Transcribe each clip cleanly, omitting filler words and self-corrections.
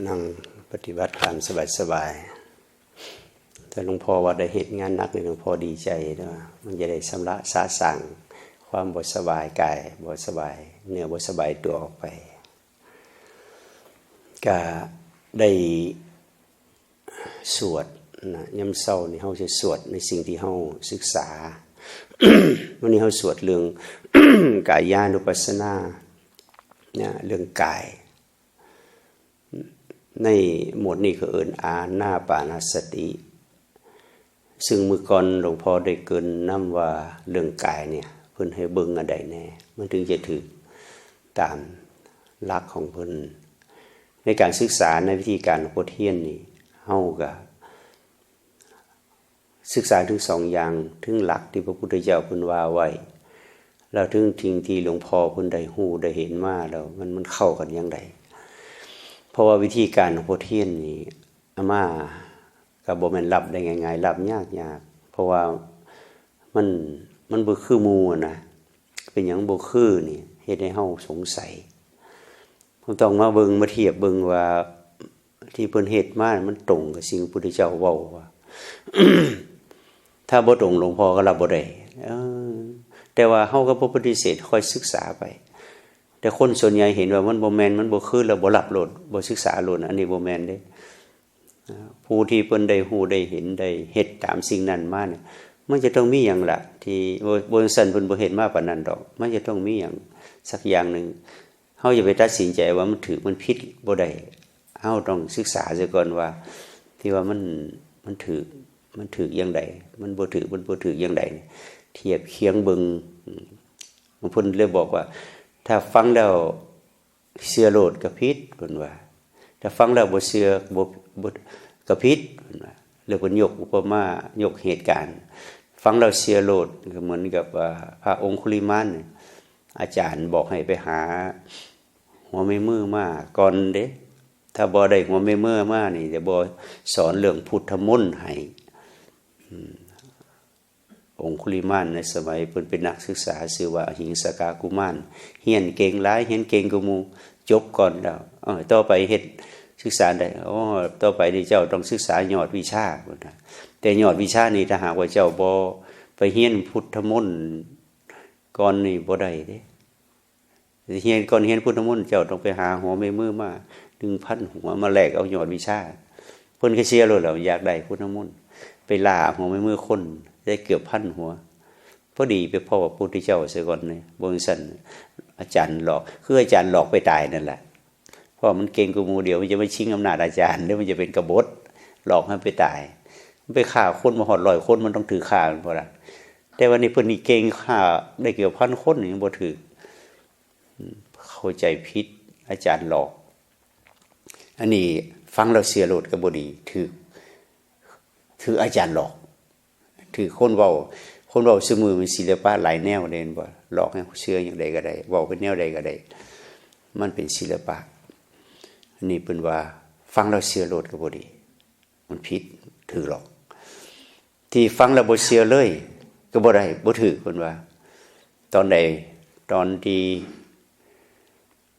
นั่งปฏิบัติตามสบายๆแต่หลวงพ่อว่าได้เหตุงานหนักนี่หลวงพ่อดีใจนะมันจะได้ชำระสะสางความบ่สบายกายบ่สบายเนื้อบ่สบายตัวออกไปก็ได้สวดนะยามเช้านี่เฮาจะสวดในสิ่งที่เฮาศึกษา วันนี้เฮาสวดเรื่อง กายานุปัสสนาเนี่ยเรื่องกายในหมวดนี้ก็เอิ้นอานาปานสติซึ่งมื้อก่อนหลวงพ่อได้เกริ่นนำว่าเรื่องกายเนี่ยเพิ่นให้เบิ่งอันใดแน่มันถึงจะถูกตามหลักของเพิ่นในการศึกษาในวิธีการของพุทธเฮียนนี่เฮาก็ศึกษาถึงสองอย่างถึงหลักที่พระพุทธเจ้าเพิ่นว่าไว้แล้วถึงทิ้งที่หลวงพ่อเพิ่นได้ฮู้ได้เห็นมาแล้วมันเข้ากันอย่างไรเพราะว่าวิธีการของพุทธเฮียนนี่อาม่าก็บ่แม่นรับได้ง่ายๆรับยากเพราะว่ามันบ่คือหมู่นะเป็นหยังบ่คือนี่เฮ็ดให้เฮาสงสัยผมต้องมาเบิ่งมาเทียบเบิ่งว่าที่เพิ่นเฮ็ดมามันตรงกับสิ่งพระพุทธเจ้าเว้าว่า ถ้าบ่ตรงหลวงพ่อก็รับบ่ได้แต่ว่าเฮาก็บ่ปฏิเสธค่อยศึกษาไปแต่คนส่วนใหญ่เห็นว่ามันบ่แม่นมันบ่คือแล้วบ่รับโลดบ่ศึกษาโลดอันนี้บ่แม่นเด้ผู้ที่เพิ่นได้ฮู้ได้เห็นได้เฮ็ดตามสิ่งนั้นมาเนี่ยมันจะต้องมีหยังล่ะที่บ่ซั่นเพิ่นบ่เฮ็ดมาปานนั้นดอกมันจะต้องมีหยังสักอย่างนึงเฮาอย่าไปตัดสินใจว่ามันถูกมันผิดบ่ได้เฮาต้องศึกษาซะก่อนว่าที่ว่ามันถูกอย่างใดมันบ่ถูกอย่างใดเทียบเคียงเบิ่งบางคนเลยบอกว่าถ้าฟังแล้วเชื่อโลดก็ผิดเพิ่นว่าถ้าฟังแล้วบ่เชื่อบ่ก็ผิดเพิ่นว่าแล้วเพิ่นยกอุปมายกเหตุการณ์ฟังแล้วเชื่อโลดก็เหมือนกับพระองคุลิมานอาจารย์บอกให้ไปหาหัวแม่มือมาก่อนเด้ถ้าบ่ได้หัวแม่มือมานี่จะบ่สอนเรื่องพุทธมนต์ให้องคุลิมานในสมัยเพิ่นเป็นนักศึกษาชื่อว่าหิงสกากุมารเรียนเก่งหลายเรียนเก่งกว่าหมู่จบก่อนแล้วต่อไปเฮ็ดศึกษาได้ต่อไปนี่เจ้าต้องศึกษายอดวิชาพุ่นน่ะแต่ยอดวิชานี่ถ้าหากว่าเจ้าบ่ไปเรียนพุทธมนต์ก่อนนี่บ่ได้เด้เรียนก่อนเรียนพุทธมนต์เจ้าต้องไปหาหัวแม่มือมา 1,000 หัวมาแลกเอายอดวิชาเพิ่นก็เสียโลดแล้วอยากได้พุทธมนต์ไปล่าหัวแม่มือคนได้เกือบ 1,000 หัวพอดีไปพ่อพระพุทธเจ้าเสียก่อนนี่บ่ซั่นอาจารย์หลอกคืออาจารย์หลอกไปตายนั่นแหละเพราะมันเก่งกว่าหมู่เดียวมันจะมาชิงอำนาจอาจารย์แล้วมันจะเป็นกบฏหลอกให้ไปตายมันไปฆ่าคนมาฮอด100คนมันต้องถือฆ่ามันพอละแต่วันนี้เพิ่นนี่เก่งฆ่าได้เกือบ 1,000 คนนี่บ่ถือเข้าใจผิดอาจารย์หลอกอันนี้ฟังแล้วเสียโลดก็บ่ดีถืออาจารย์หลอกถือคนเว้าซื่อมือมันศิลปะหลายแนวเด่นบ่หลอกให้เชื่ออย่างใดก็ได้เว้าเป็นแนวใดก็ได้มันเป็นศิลปะอันนี้เพิ่นว่าฟังแล้วเชื่อโลดก็บ่ดีมันผิดถือหลอกที่ฟังแล้วบ่เชื่อเลยก็บ่ได้บ่ถือเพิ่นว่าตอนที่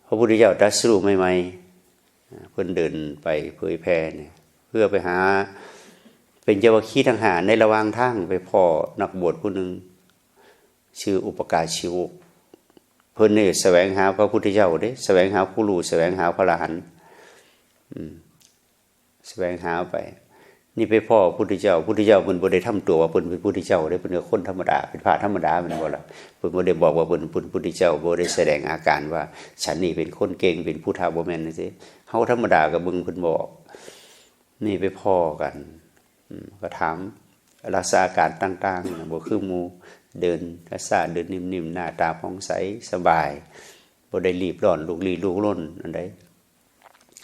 พระพุทธเจ้าตรัสรู้ใหม่ๆเพิ่นเดินไปเผยแผ่เนี่ยเพื่อไปหาเป็นเจ้าวัคคีย์ทหารในระหว่างทางไปพ่อนักบวชผู้หนึ่งชื่ออุปการชิวกเพิ่นนี่แสวงหาพระพุทธเจ้าเด้แสวงหาผู้รู้แสวงหาพระอรหันต์แสวงหาไปนี่ไปพ่อพระพุทธเจ้าเพิ่นบ่ได้ทำตัวว่าเพิ่นเป็นพุทธเจ้าเด้เพิ่นเป็นคนธรรมดาเป็นพระธรรมดาแม่นบ่ล่ะเพิ่นบ่ได้บอกว่าเพิ่นเป็นพุทธเจ้าบ่ได้แสดงอาการว่าฉันนี่เป็นคนเก่งเป็นพุทธะบ่แม่นจังซี่เฮาธรรมดาก็เบิ่งเพิ่นบอกนี่ไปพ่อกันก็ถามรักษาอาการต่างๆบ่คือหมู่เดินช้าๆเดินนิ่มๆหน้าตาผ่องใสสบายบ่ได้รีบร้อนลุกลี้ลุกลนอันใด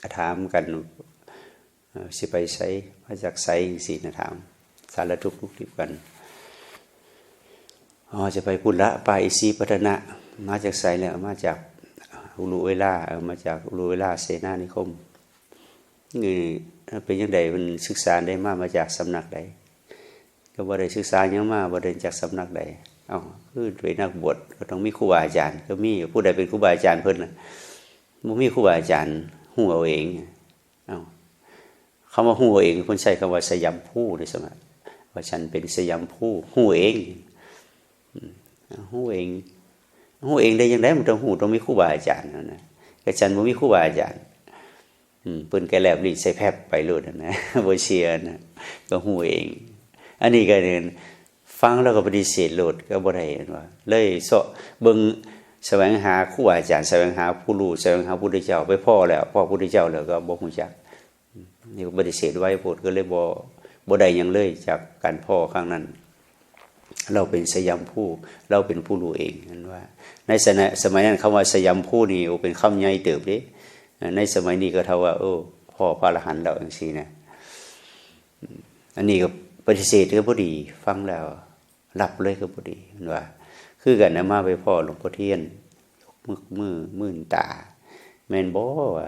ก็ถามกันสิไปไสมาจากไสจังซี่นะถามสารทุกข์ลุกลี้กันจะไปพุทธะไปศรีพัฒนะมาจากไสแล้วมาจากอุรุเวลามาจากอุรุเวลาเสนานิคมนี่เป็นจังได๋มันศึกษาได้มาจากสำนักใดก็บ่ได้ศึกษาหยังมาบ่ได้จากสำนักใดคือเป็นนักบวชก็ต้องมีครูบาอาจารย์ก็มีผู้ใดเป็นครูบาอาจารย์เพิ่นน่ะบ่มีครูบาอาจารย์ฮู้เอาเอง เอาคำว่าฮู้เองคนใช้คำว่าสยามผู้ในสมัยว่าฉันเป็นสยามผู้ฮู้เองฮู้เองฮู้เองได้ยังไงมันต้องมีครูบาอาจารย์นะแต่ฉันบ่มีครูบาอาจารย์เพิ่นแกแลบลิ้นใส่แพบไปโลดนะบ่เชื่อนะก็ฮู้เองอันนี้ก็เนี่ยฟังแล้วก็ปฏิเสธโลดก็บ่ได้ว่าเลยเสาะเบิ่งแสวงหาครูอาจารย์แสวงหาผู้รู้แสวงหาพระพุทธเจ้าไปพ่อแล้วพ่อพระพุทธเจ้าแล้วก็บ่ฮู้จักนี่ปฏิเสธไว้โพดก็เลยบ่ได้หยังเลยจากการพ่อครั้งนั้นเราเป็นสยามผู้เราเป็นผู้รู้เองนั่นว่าในสมัยนั้นคำว่าสยามผู้นี่เป็นคำใหญ่เติบเด้ในสมัยนี้ก็เท่าว่าพ่อพระอรหันต์แล้วจังซี่นะอันนี้ก็ปฏิเสธก็บ่ดีฟังแล้วรับเลยก็บ่ดีว่าคือกันนะมาไปพ่อหลวงพ่อเทียนมื่นตาแม่นบ่ว่า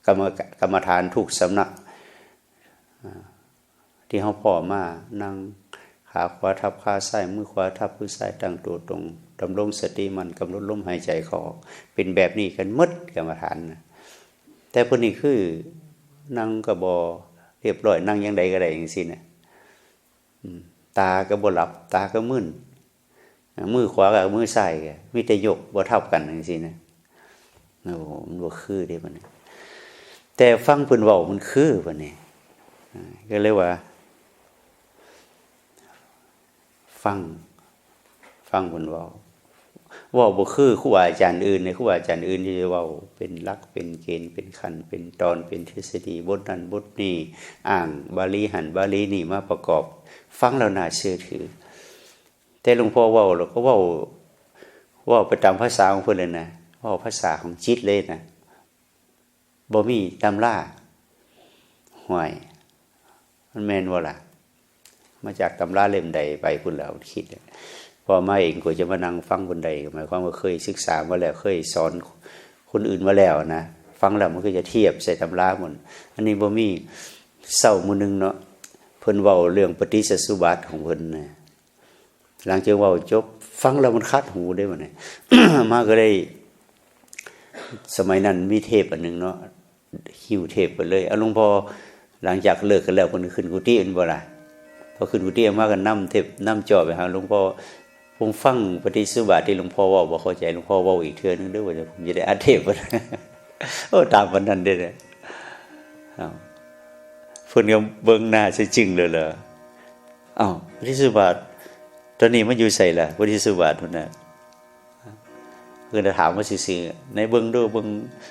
กรรมฐานทุกสำนักที่เฮาพ่อมานั่งขาขวาทับขาซ้ายมือขวาทับมือซ้ายตั้งตัวตรงดำรงสติมันกำหนดลมหายใจเข้าออกเป็นแบบนี้กันหมดกรรมฐานนะแต่พวกนี้คือนั่งก็บ่เรียบร้อยนั่งยังใดก็ได้จังซี่นะตาก็บ่หลับตาก็มึนมือขวากับมือซ้ายก็มีแต่ยกบ่เท่ากันจังซี่นะโอ้มันบ่คือเด้บัดนี้แต่ฟังเพิ่นเว้ามันคือบัดนี้ก็เลยว่าฟังเพิ่นเว้าบ่คือครูอาจารย์อื่นในครูอาจารย์อื่นที่จะเว้าเป็นหลักเป็นเกณฑ์เป็นขั้นเป็นตอนเป็นทฤษฎีบทนั้นบทนี้อ้างบาลีหันบาลีนี่มาประกอบฟังแล้วน่าเชื่อถือแต่หลวงพ่อเว้าแล้วก็เว้าไปตามภาษาของเพิ่นเลยนะเว้าภาษาของจิตเลยนะบ่มีตำราห่วยมันแม่นบ่ล่ะมาจากตำราเล่มใดไปพุ่นแล้วคิดพอมาเองก็จะมานั่งฟังบนใดหมายความว่าเคยศึกษามาแล้วเคยสอนคนอื่นมาแล้วนะฟังแล้วมันก็จะเทียบใส่ตำราหมดอันนี้บ่มีเศร้ามื้อนึงเนาะเพิ่นเว้าเรื่องปฏิจจสุบัติของเพิ่นนะหลังจากเว้าจบฟังแล้วมันคัดหูได้บ่เนี่ย มาก็ได้สมัยนั้นมีเทปอันนึงเนาะหิ้วเทปไปเลยหลวงพ่อหลังจากเลิกกันแล้วเพิ่นขึ้นกุฏิอันบ่ล่ะพอขึ้นกุฏิมาก็นำเทปนำจ่อไปหาหลวงพ่อผมฟังปฏิสุบาทที่หลวงพ่อเว้าบ่เข้าใจหลวงพ่อเว้าอีกเทื่อนึงเด้อว่าผมจะได้อัดเทปบ่ตามวันนั้นเด้อเพิ่นก็เบิ่งหน้าซะจริงเลยเหรอปฏิสุบาทตอนนี้มันอยู่ไสล่ะปฏิสุบาทพุ่นน่ะเพิ่นถามว่าซื่อๆในเบิ่งดูเบิ่ง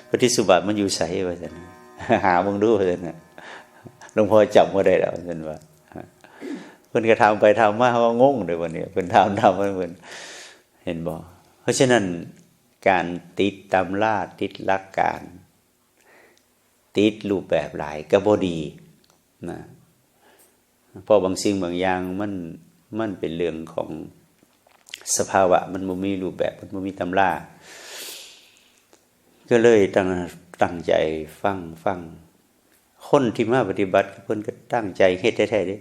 ปฏิสุบาทมันอยู่ไสว่าซั่นหาเบิ่งดูว่าซั่นน่ะหลวงพ่อจำบ่ได้แล้วซั่นว่าเพิ่นก็ถามไปถามมาเขาก็งงเลยวันนี้เพิ่นถามเพิ่นเห็นบ่เพราะฉะนั้นการติดตำราติดหลักการติดรูปแบบหลายก็บ่ดีนะเพราะบางสิ่งบางอย่างมันเป็นเรื่องของสภาวะมันบ่มีรูปแบบมันบ่มีตำราก็เลยตั้งใจฟังคนที่มาปฏิบัติเพิ่นก็ตั้งใจเฮ็ดแท้ๆเด้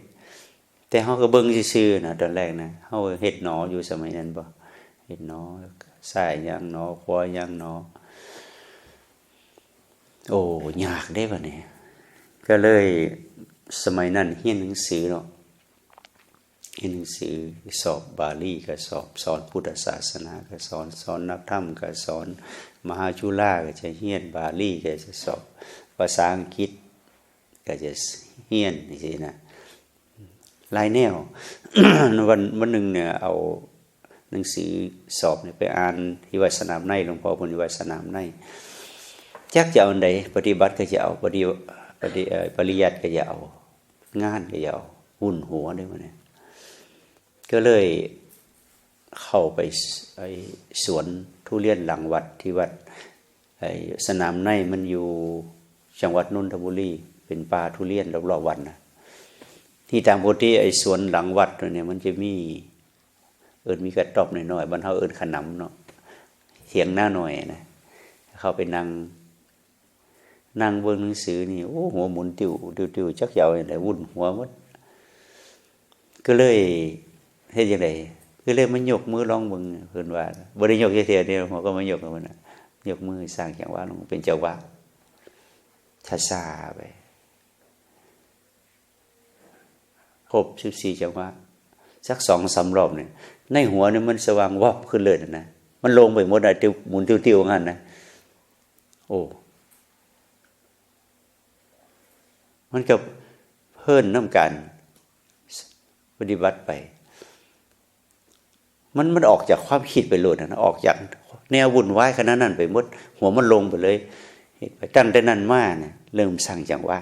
แต่เฮาก็เบิ่งซื่อๆนะตอนแรกนะเฮาเฮ็ดหนออยู่สมัยนั้นบ่เฮ็ดหนอซ้ายอย่างหนอขวาอย่างหนอโอ้ยากเด้บัดนี้ก็เลยสมัยนั้นเรียนหนังสือเนาะเรียนหนังสือสอบบาลีก็สอนพุทธศาสนาก็สอนนักธรรมก็สอนมหาจุฬาก็จะเรียนบาลีก็จะสอบภาษาอังกฤษก็จะเรียนจังซี่นะหลายแนว วันหนึ่งเนี่ยเอาหนังสือสอบเนี่ยไปอ่านที่วัดสนามในหลวงพ่อที่วัดสนามในจักจะเอาอันใดปฏิบัติก็จะเอาปริยัติก็จะเอางานก็จะเอาวุ่นหัวได้มาเนี่ยก็เลยเข้าไปสวนทุเรียนหลังวัดที่วัดสนามในมันอยู่จังหวัดนนทบุรีเป็นป่าทุเรียนรอบๆวัดนะที่ตามปกติสวนหลังวัดเนี่ยมันจะมีมีกระต๊อบหน่อยๆบ้านเฮาขนำเนาะเถียงหน้าหน่อยนะเข้าไปนั่งเบิ่งหนังสือนี่โอ้หัวหมุนติ้วจักยาวอย่างไรวุ่นหัวหมดก็เลยเฮ็ดจังได๋ก็เลยมันยกมือร้องเบิ่งเพิ่นว่าบ่ได้ยกเทื่อเดียวหัวก็มายกมันน่ะยกมือสร้างจังหวะลงเป็นเจ้าว่า ช้าๆไปครบ14จังหวะสัก 2-3 รอบเนี่ยในหัวเนี่ยมันสว่างวับขึ้นเลยนะมันลงไปหมดอ่ะติ้วหมุนติ้วๆงั้นนะโอ้มันก็เพิ่นน้ำกันปฏิบัติไปมันออกจากความคิดไปเลยนะออกจากแนววุ่นวายขนาดนั้นไปหมดหัวมันลงไปเลยไปตั้งแต่นั้นมาเนี่ยเริ่มสั่งจังว่า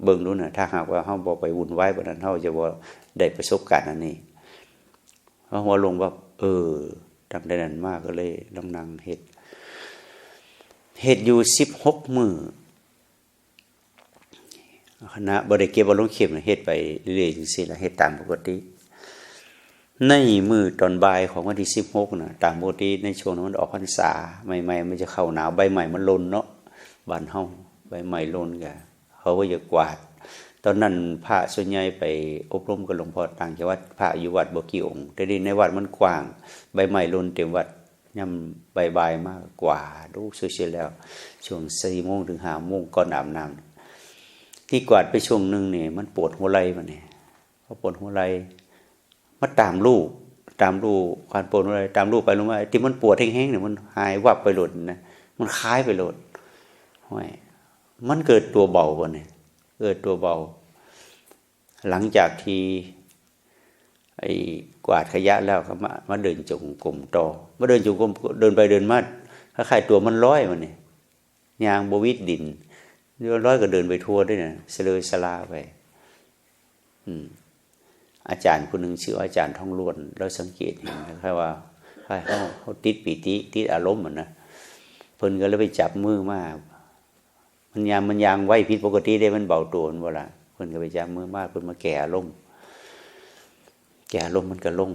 เบิ่งดูนะถ้าหากว่าเฮาบ่ไปวุ่นวายบ่นั้นเฮาจะบ่ได้ประสบการณ์อันนี้เพราะหัวลงว่าตั้งแต่นั้นมาก็เลยลองนั่งเฮ็ดอยู่16มื้อคณะบ่ได้เก็บบ่ลงเข็มเฮ็ดไปเรื่อยๆจังซี่ล่ะเฮ็ดตามปกติในมื้อตอนบ่ายของวันที่16น่ะตามปกติในช่วงนั้นมันออกพรรษาใหม่ๆมันจะเข้าหนาวใบใหม่มันหล่นเนาะบ้านเฮาใบใหม่หล่นก็เขาก็จะกวาดตอนนั้นพระส่วนใหญ่ไปอบรมกับหลวงพ่อต่างจังหวัดพระอยู่วัดบ่กี่องค์แต่ในวัดมันกว้างใบไม้หล่นเต็มวัดยามบ่ายๆมากกว่าดูเสียแล้วช่วง 4:00 นถึง 5:00 นก่อนอาบน้ำที่กวาดไปช่วงนึงนี่มันปวดหัวไหล่มันนี่พอปวดหัวไหล่มาตามลูกการปวดหัวไหล่ตามลูกไปลงมาที่มันปวดแห้งๆเนี่ยมันหายวับไปหลดนะมันคล้ายไปหลดห้วยมันเกิดตัวเบาบ่เนี่ยเกิดตัวเบาหลังจากที่ไอ้กวาดขยะแล้วก็มาเดินจงกรมต่อมาเดินจงกรมเดินไปเดินมาคล้ายๆตัวมันลอยมันนี่ยางบ่วิดดินเรือร้อยก็เดินไปทั่วด้วยนะเสลยสลาไปอาจารย์คนหนึ่งชื่ออาจารย์ทองล้วนเราสังเกตเห็นแค่ว่าเขาติดปีติติดอารมณ์เหมือนนะเพิ่นก็เลยไปจับมือมามันยางไว้ผิดปกติได้มันเบาตัวมันบ่ล่ะเพิ่นก็ไปจับมือมาเพิ่นมาแก่อารมณ์มันก็ลง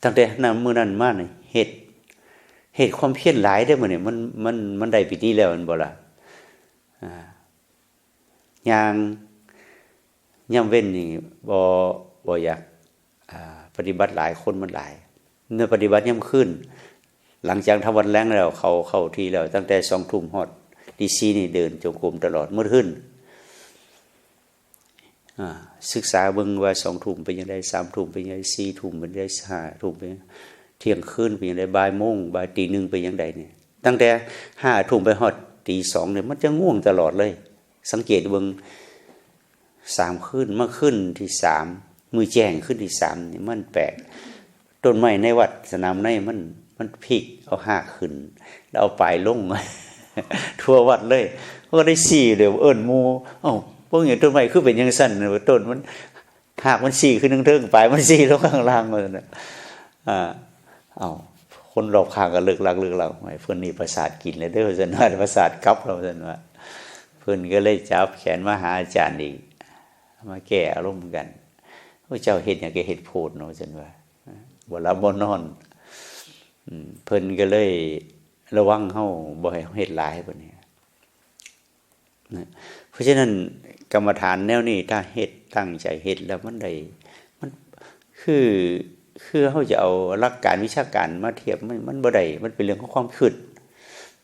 ตั้งแต่นั้นมื้อนั้นมานี่เฮ็ดความเพียรหลายได้อมื้อนี่มันได้ปีติแล้วมันบ่ล่ะย่ำเว้นนี่บ่อยากปฏิบัติหลายคนมันหลายเนื้อปฏิบัติย่ำขึ้นหลังจากทำวันแรงแล้วเข้าที่แล้วตั้งแต่20:00 นฮอดตี4นี่เดินจงกรมตลอดมื้อขึ้นศึกษาเบิ่งว่า20:00 นเป็นจังได๋3:00 นเป็นจังได๋4:00 นเป็นจังได๋5:00 นเป็นเที่ยงคืนเป็นจังได๋บ่ายโมงบ่ายตี 1เป็นจังได๋นี่ตั้งแต่5:00 นไปฮอดตี2เนี่ยมันจะง่วงตลอดเลยสังเกตเบิ่ง3คืนมาขึ้นที่3มือแจ้งขึ้นที่3นี่มันแปลกต้นไม้ในวัดสนามในมันพลิกเอาหากขึ้นแล้วเอาปลายลง ทั่ววัดเลยก็ได้4เดี๋ยวเอิ้นหมู่พวกนี้ต้นไม้คือเป็นจังซั่นต้นมันหากมัน4ขึ้นเทิงๆปลายมัน4ลงข้างล่างมันน่ะคนรอบข้างก็เลิกลักไว้เพิ่นนี่ประสาทกินแล้วเด้อซั่นว่าประสาทกลับเราซั่นว่าเพิ่นก็เลยจับแขนมาหาอาจารย์อีกมาแก้อารมณ์กันพระเจ้าเฮ็ดหยังก็เฮ็ดโพดเนาะซั่นว่าบ่หลับบ่นอนเพิ่นก็เลยระวังเฮาบ่ให้เฮ็ดหลายบัดนี้นะเพราะฉะนั้นกรรมฐานแนวนี้ถ้าเฮ็ดตั้งใจเฮ็ดแล้วมันได้มันคือเฮาจะเอาหลักการวิชาการมาเทียบมันบ่ได้มันเป็นเรื่องของความคิด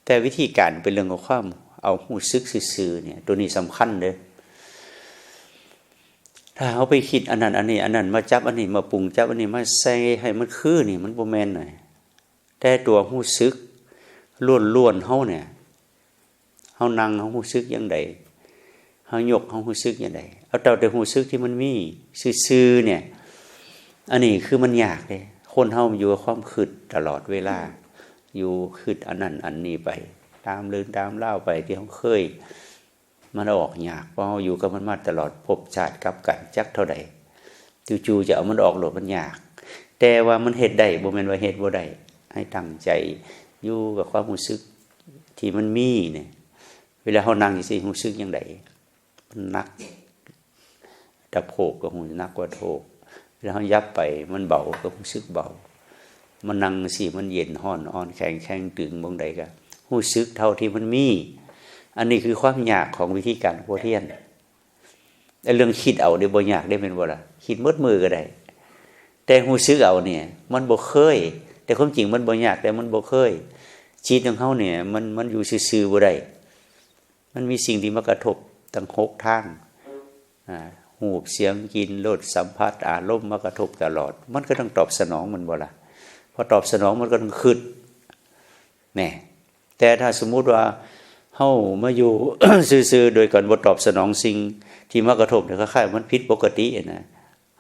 แต่วิธีการเป็นเรื่องของความเอาหูซึกซื่อๆเนี่ยตัวนี้สำคัญเด้อถ้าเอาไปคิดอันนั้นมาจับอันนี้มาปรุงจับอันนี้มาใส่ให้มันคือนี่มันบ่แม่นหน่อยแต่ตัวหูซึกล้วนๆเฮาเนี่ยเฮานั่งเฮาหูซึกจังได๋เฮายกเฮาหูซึกจังได๋เอาแต่หูซึกที่มันมีซื่อๆเนี่ยอันนี้คือมันยากเด้คนเฮาอยู่กับความคิดตลอดเวลาอยู่คิดอันนั้นอันนี้ไปตามเรื่องตามเล่าไปที่เขาเคยมันออกยากเพราะเราอยู่กับมันมาตลอดพบชาติกับกันจักเท่าใดจู่ๆจะเอามันออกโหลดมันยากแต่ว่ามันเฮ็ดได้บ่แม่นว่าเฮ็ดบ่ได้ให้ตั้งใจอยู่กับความรู้สึกที่มันมีเนี่ยเวลาเฮานั่งสิรู้สึกจังไดมันหนักตะโพกก็หูหนักกว่าโทกเวลาเฮายับไปมันเบาก็รู้สึกเบามันนั่งสิมันเย็นร้อนอ่อนแข็งตึงบ่งใดก็รู้สึกเท่าที่มันมีอันนี้คือความยากของวิธีการโพเทียนแต่เรื่องคิดเอาได้บ่ยากได้เป็นบ่ล่ะคิดหมดมือก็ได้แต่รู้สึกเอาเนี่ยมันบ่เคยแต่ความจริงมันบ่ยากแต่มันบ่เคยจิตของเฮาเนี่ยมันอยู่ซื่อๆบ่ได้ มันมีสิ่งที่มากระทบตั้ง6ทางหูเสียงกินรสสัมผัสอารมณ์มากระทบตลอดมันก็ต้องตอบสนองมันบ่ล่ะพอตอบสนองมันก็ต้องคิดแน่แต่ถ้าสมมุติว่าเฮามาอยู่ ซื่อๆโดยการบ่ตอบสนองสิ่งที่มากระทบเนี่ยคล้ายๆมันผิดปกตินะ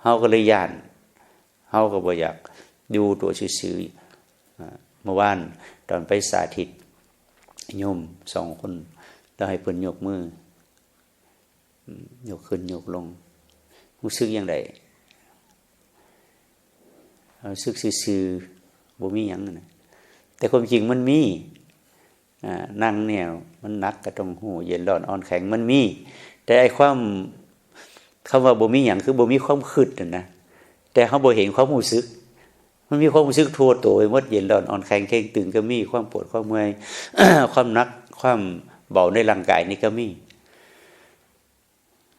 เฮาก็เลยย่านเฮาก็บ่อยากอยู่ตัวซื่อๆเมื่อวานตอนไปสาธิตโยม2คนแล้วให้เพิ่นยกมือยกขึ้นยกลงรู้สึกอย่างไรรู้สึกซื่อๆบ่มีหยังนะแต่ความจริงมันมีนั่งแนวมันนักกระตรงหูเย็นร้อนอ่อนแข็งมันมีแต่ไอ้ความคำว่าบ่มีหยังคือบ่มีความคิดนะแต่เฮาบ่เห็นความรู้สึกมันมีความรู้สึกทั่วตัวหมดเย็นร้อนอ่อนแข็งเข่งตึงก็มีความปวดความเมื่อย ความหนักความเบาในร่างกายนี่ก็มี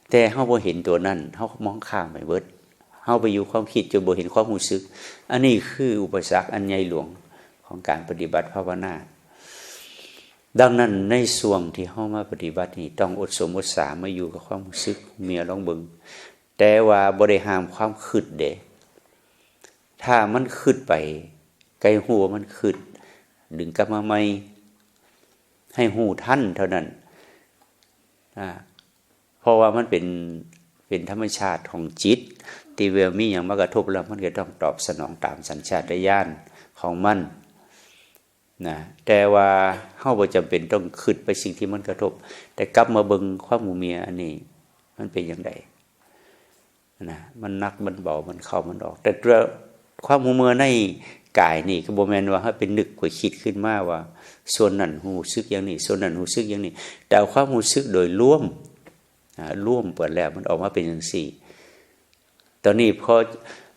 แต่เฮาบ่เห็นตัวนั้นเฮามองข้ามไปเบิดเฮาไปอยู่ความคิดจนบ่เห็นความรู้สึกอันนี้คืออุปสรรคอันใหญ่หลวงของการปฏิบัติภาวนาดังนั้นในช่วงที่เฮามาปฏิบัตินี่ต้องอดสมอดสามาอยู่กับความรู้สึกเมียลองเบิ่งแต่ว่าบ่ได้ห้ามความคิดเด้ถ้ามันคิดไปไกลหูมันคิดดึงกลับมาใหม่ให้หูทันเท่านั้นเพราะว่ามันเป็นธรรมชาติของจิตที่เวลมีอย่างมากระทบแล้วมันก็ต้องตอบสนองตามสัญชาตญาณของมันนะแต่ว่าเฮาบ่จำเป็นต้องคิดไปสิ่งที่มันกระทบแต่กลับมาเบิ่งความหมู่เมียอันนี้มันเป็นอย่างไรนะมันนักมันเบามันเข้ามันออกแต่ตัวความหมู่เมียในกายนี่ก็บ่แม่นว่าให้เป็นนึกว่าคิดขึ้นมาว่าส่วนนั้นรู้สึกอย่างนี้ส่วนนั้นรู้สึกอย่างนี้แต่เอาความรู้สึกโดยรวมเปิดแล้วมันออกมาเป็นจังซี่ตอนนี้พ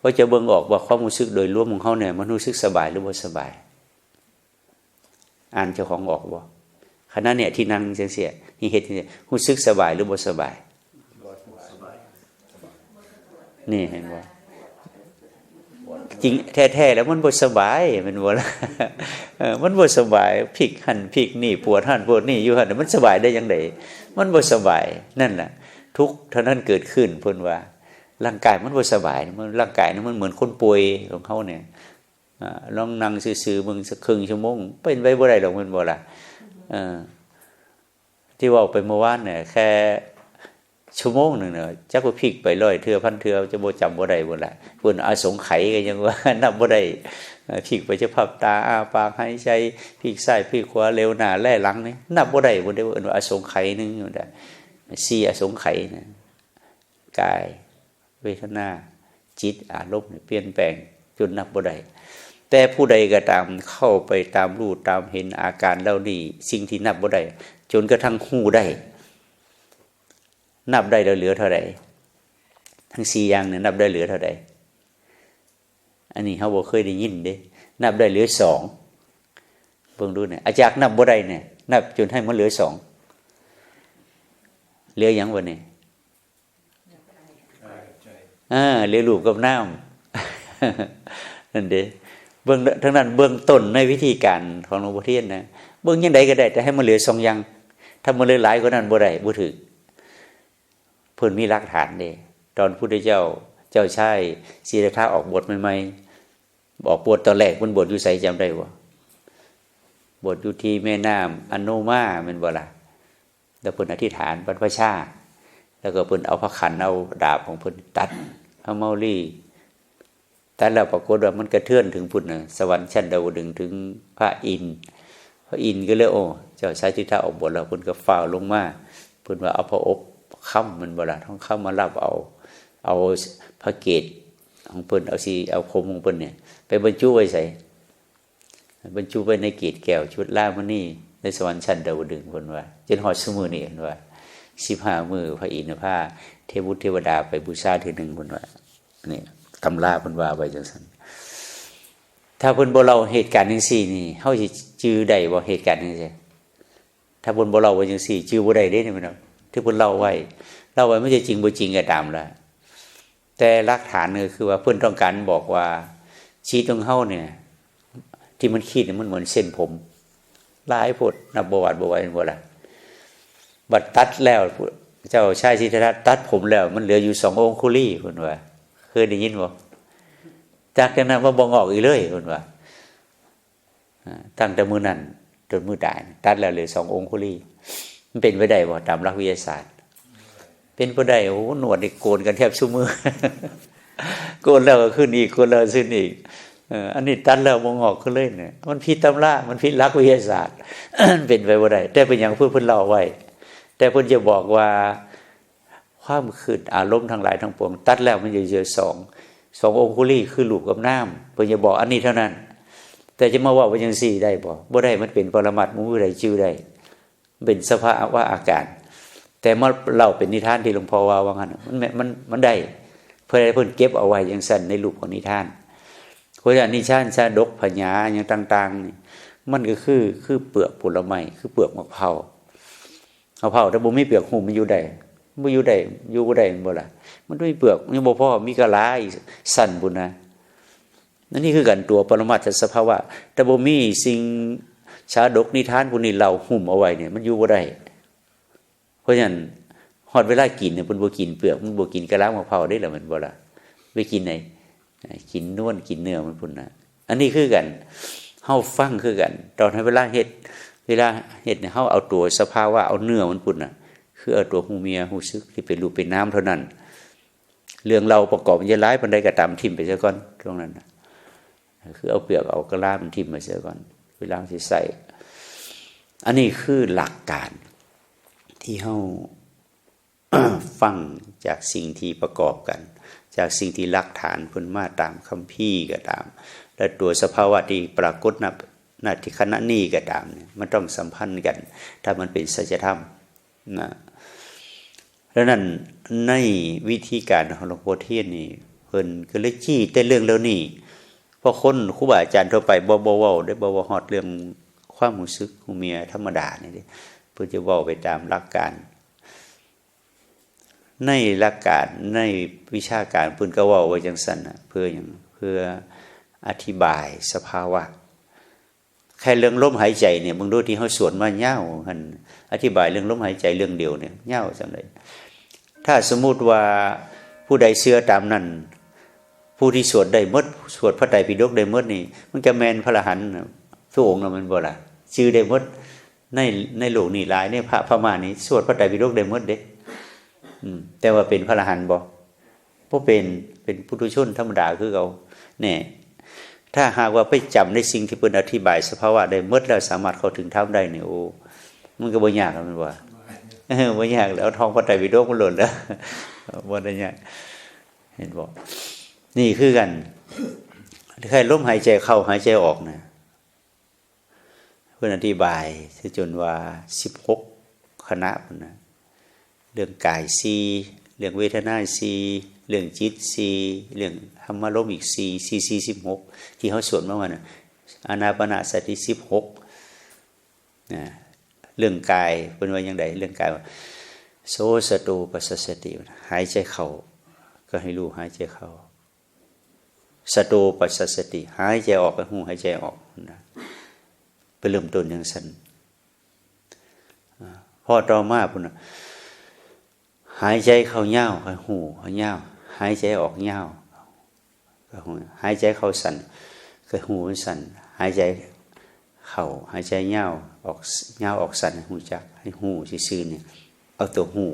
อจะเบิ่งออกว่าความรู้สึกโดยรวมของเฮาเนี่ยมันรู้สึกสบายหรือบ่สบายอ่านเจ้าของออกบ่ขณะเนี่ยที่นั่งจังซี่นี่เฮ็ดนี่รู้สึกสบายหรือบ่สบายนี่เห็นบ่จริงแท้ๆแล้วมันบ่สบายมันบ่ล่ะมันบ่สบายพลิกหันพลิกนี่ปวดหันปวดนี่อยู่หั่นมันสบายได้จังได๋มันบ่สบายนั่นน่ะทุกข์เท่านั้นเกิดขึ้นเพิ่นว่าร่างกายมันบ่สบายมันร่างกายมันเหมือนคนป่วยของเฮาเนี่ยลองนั่งซื่อๆมึงสักครึ่งชั่วโมงเป็นไปบ่ได้หรอกมันบ่ล่ะที่เว้าไปเมื่อวานเนี่ยแค่ชั่วโมงนึงเนี่ยจักว่าพลิกไป100เทื่อพันเทื่อจะบ่จำบ่ได้บ่ล่ะเพิ่นอาสงไขยก็ยังว่านับบ่ได้พลิกไปจะพับตาอ้าปากหายใจพลิกซ้ายพลิกขวาเร็วหน้าแล่หลังนี่นับบ่ได้บ่ได้ว่าอาสงไขยนึงอยู่ได้4อสงไขยนะกายเวทนาจิตอารมณ์เปลี่ยนแปลงจนนับบ่ได้แต่ผู้ใดก็ตามเข้าไปตามรู้ตามเห็นอาการเหล่านี้สิ่งที่นับบ่ได้จนกระทั่งฮู้ได้นับได้แล้วเหลือเท่าใดทั้ง4อย่างเนี่ยนับได้เหลือเท่าใดอันนี้เฮาบ่เคยได้ยินเด้นับได้เหลือ2เบิ่งดูเนี่ยอาจารย์นับบ่ได้เนี่ยนับจนให้มันเหลือ2เหลือหยังบ่เนี่ยเหลือรูปกับนามนั่นเด้เบื้องทั้งนั้นเบื้องต้นในวิธีการของหลวงพ่อเทียนนะเบื้องยังไดก็ได้แต่ให้มันเหลือ2อย่างถ้ามันเหลือหลายกว่านั้นบ่ได้บ่ถึกเพิ่นมีหลักฐานเด้ตอนพุทธเจ้าชายศรีราชาออกบทใหม่ๆออกบทตอนแรกเพิ่นบทอยู่ไสจำได้บ่บทอยู่ที่แม่น้ำอโนมาแม่นบ่ล่ะแล้วเพิ่นอธิษฐานบรรพชาแล้วก็เพิ่นเอาพระขันเอาดาบของเพิ่นตัดเอาเมาลี่แต่แล้วปรากฏว่ามันกระเทือนถึงพุ่นน่ะสวรรค์ชั้นดาวดึงส์ถึงพระอินทร์ก็เลยโอ้เจ้าชายสิทธัตถะออกบทแล้วเพิ่นก็ฟ้าวลงมาเพิ่นว่าเอาพระอบค้ำมันบ่ล่ะต้องค้ำมารับเอาพระเกศของเพิ่นเอาคมของเพิ่นเนี่ยไปบรรจุไว้ใส่บรรจุไว้ในเกศแก้วชุดล่ามณีในสวรรค์ชั้นดาวดึงส์เพิ่นว่าจนฮอดซุมื้อนี้เพิ่นว่า15มื้อพระอินทร์พาเทพบุตรเทวดาไปบูชาทีนึงเพิ่นว่านี่ตำราเพิ่นว่าไว้จังซั่นถ้าเพิ่นบ่เล่าเหตุการณ์จังซี่นี่เฮาสิจื้อได้บ่เหตุการณ์จังซี่ถ้าเพิ่นบ่เล่าไว้จังซี่จื้อบ่ได้เด้นี่มันที่เพิ่นเล่าไว้มันจะจริงบ่จริงก็ตามล่ะแต่หลักฐานก็คือว่าเพิ่นต้องการบอกว่าชีวิตของเฮาเนี่ยที่มันคิดมันเหมือนเส้นผมหลายโพดนับบ่หวาดบ่ไหวบ่ล่ะ บัดตัดแล้วเจ้าชายสิทธัตถะตัดผมแล้วมันเหลืออยู่2องคุลีเพิ่นว่าเคยได้ยินบ่จากนั้นว่าบ่งอกอีกเลยเพิ่นว่าตั้งแต่มื้อนั้นจนมื้อตายตัดแล้วเหลือ2องคุลีมันเป็นไปได้บ่ตามหลักวิทยาศาสตร์เป็นไปได้โอ้หนวดนี่โกนกันแทบซุมื้อโกนแล้วก็ขึ้นอีกโกนแล้วขึ้นอีกอันนี้ตัดแล้วบ่งอกขึ้นเลยเนี่ยมันผิดตำรามันผิดหลักวิทยาศาสตร์ เป็นไปบ่ได้แต่เป็นหยังเพิ่นเล่าไว้แต่เพิ่นจะบอกว่าความคิดอารมณ์ทั้งหลายทั้งปวงตัดแล้วมันจะเหลือ2องคุลีคือรูปกับนามเพิ่นจะบอกอันนี้เท่านั้นแต่จะมาว่าว่าจังซี่ได้บ่ได้มันเป็นปรมัตถ์มู้ใดชื่อได้เป็นสภาวะอาการแต่เมื่อเราเป็นนิทานที่หลวงพ่อว่างั้นมันได้เพื่อให้เพิ่นเก็บเอาไว้จังซั่นในรูปของนิทานเพราะฉะนั้นนิทานชาดกพญาอย่างต่างๆนี่มันก็คือเปลือกผลไม้คือเปลือกมะพร้าวมะพร้าวถ้าบ่มีเปลือกหุ้มมันอยู่ได้บ่อยู่ได้อยู่บ่ได้บ่ล่ะมันมีเปลือกยังบ่พอมีกะลาอีกสั่นพุ่นนะนั่นนี่คือกันตัวปรมัตถสภาวะแต่บ่มีสิ่งชาดกนิทานพวกนี้เราหุ้มเอาไว้เนี่ยมันอยู่บ่ได้เพราะฉะนั้นฮอดเวลากินเนี่ยเพิ่นบ่กินเปลือกมันบ่กินกะลามะพร้าวได้ล่ะมันบ่ล่ะไปกินไหนกินนวลกินเนื้อมันพุ่นน่ะอันนี้คือกันเฮาฟังคือกันตอนให้เวลาเฮ็ดเนี่ยเฮาเอาตัวสภาวะเอาเนื้อมันพุ่นน่ะคือเอาตัวหูเมียหูซึกที่เป็นรูปเป็นน้ำเท่านั้นเรื่องเราประกอบมันจะร้ายปานใดก็ตามทิ่มไปซะก่อนตรงนั้นน่ะคือเอาเปลือกเอากะลามันทิ่มไปซะก่อนเวลาสิใส่อันนี้คือหลักการที่เฮา ฟังจากสิ่งที่ประกอบกันจากสิ่งที่หลักฐานพ้นมาตามคัมภีร์ก็ตามและตัวสภาวะที่ปรากฏณที่ขณะนี้ก็ตามเนี่ยมันต้องสัมพันธ์กันถ้ามันเป็นสัจธรรมนะดังนั้นในวิธีการของหลวงพ่อเทียนนี่เพิ่นก็เลยจี้แต่เรื่องแล้วนี่เพราะคนครูบาอาจารย์ทั่วไปบ่เว้าได้บ่ฮอดเรื่องความรู้สึกของเมียธรรมดานี่เด้เพิ่นจะเว้าไปตามหลักการในหลักการในวิชาการเพิ่นก็เว้าไว้จังซั่นน่ะเพื่ออธิบายสภาวะแค่เรื่องลมหายใจเนี่ยมึงดูที่เฮาสวดมายาวหั่นอธิบายเรื่องลมหายใจเรื่องเดียวเนี่ยยาวจังได๋ถ้าสมมุติว่าผู้ใดเชื่อตามนั้นผู้ที่สวดได้หมดสวดพระไตรปิฎกได้หมดนี่มันจะแม่นพระอรหันต์ทุกองค์น่ะมันบ่ล่ะชื่อได้หมดในโลกนี้หลายในพระพม่านี่สวดพระไตรปิฎกได้หมดเด้แต่ว่าเป็นพระอรหันต์บ่เป็นปุถุชนธรรมดาคือเขาเนี่ยถ้าหากว่าไปจำในสิ่งที่เพิ่นอธิบายสภาวะได้หมดแล้วสามารถเข้าถึงธรรมได้นี่โอ้มันก็บ่ยากแล้วมันว่าบ่ยากแล้วท่องพระไตรปิฎกมันหล่นแล้วบ่ได้ยากเห็นบ่นี่คือกันใครลมหายใจเข้าหายใจออกนะเพิ่นอธิบายจนว่า16คณะพุ่นนะเรื่องกาย4เรื่องเวทนา4เรื่องจิต4เรื่องธรรมารมณ์อีก4 16ที่เฮาสวดมาว่าน่ะอานาปานสติ16นะเรื่องกายเพิ่นว่าจังไดเรื่องกายว่าโสสตูปัสสสติหายใจเข้าก็ให้รู้หายใจเข้าสตูปัสสสติหายใจออกก็รู้หายใจออกนะไปเริ่มต้นจังซั่นพอต่อมาพุ่นน่ะหายใจเข้ายาวก็หูเขายาวหายใจออกยาวก็หูหายใจเข้าสั่นก็หูสั่นหายใจเข้าหายใจยาวออกยาวออกสั่นหูจักให้หูซื่อๆเนี่ยเอาตัวหู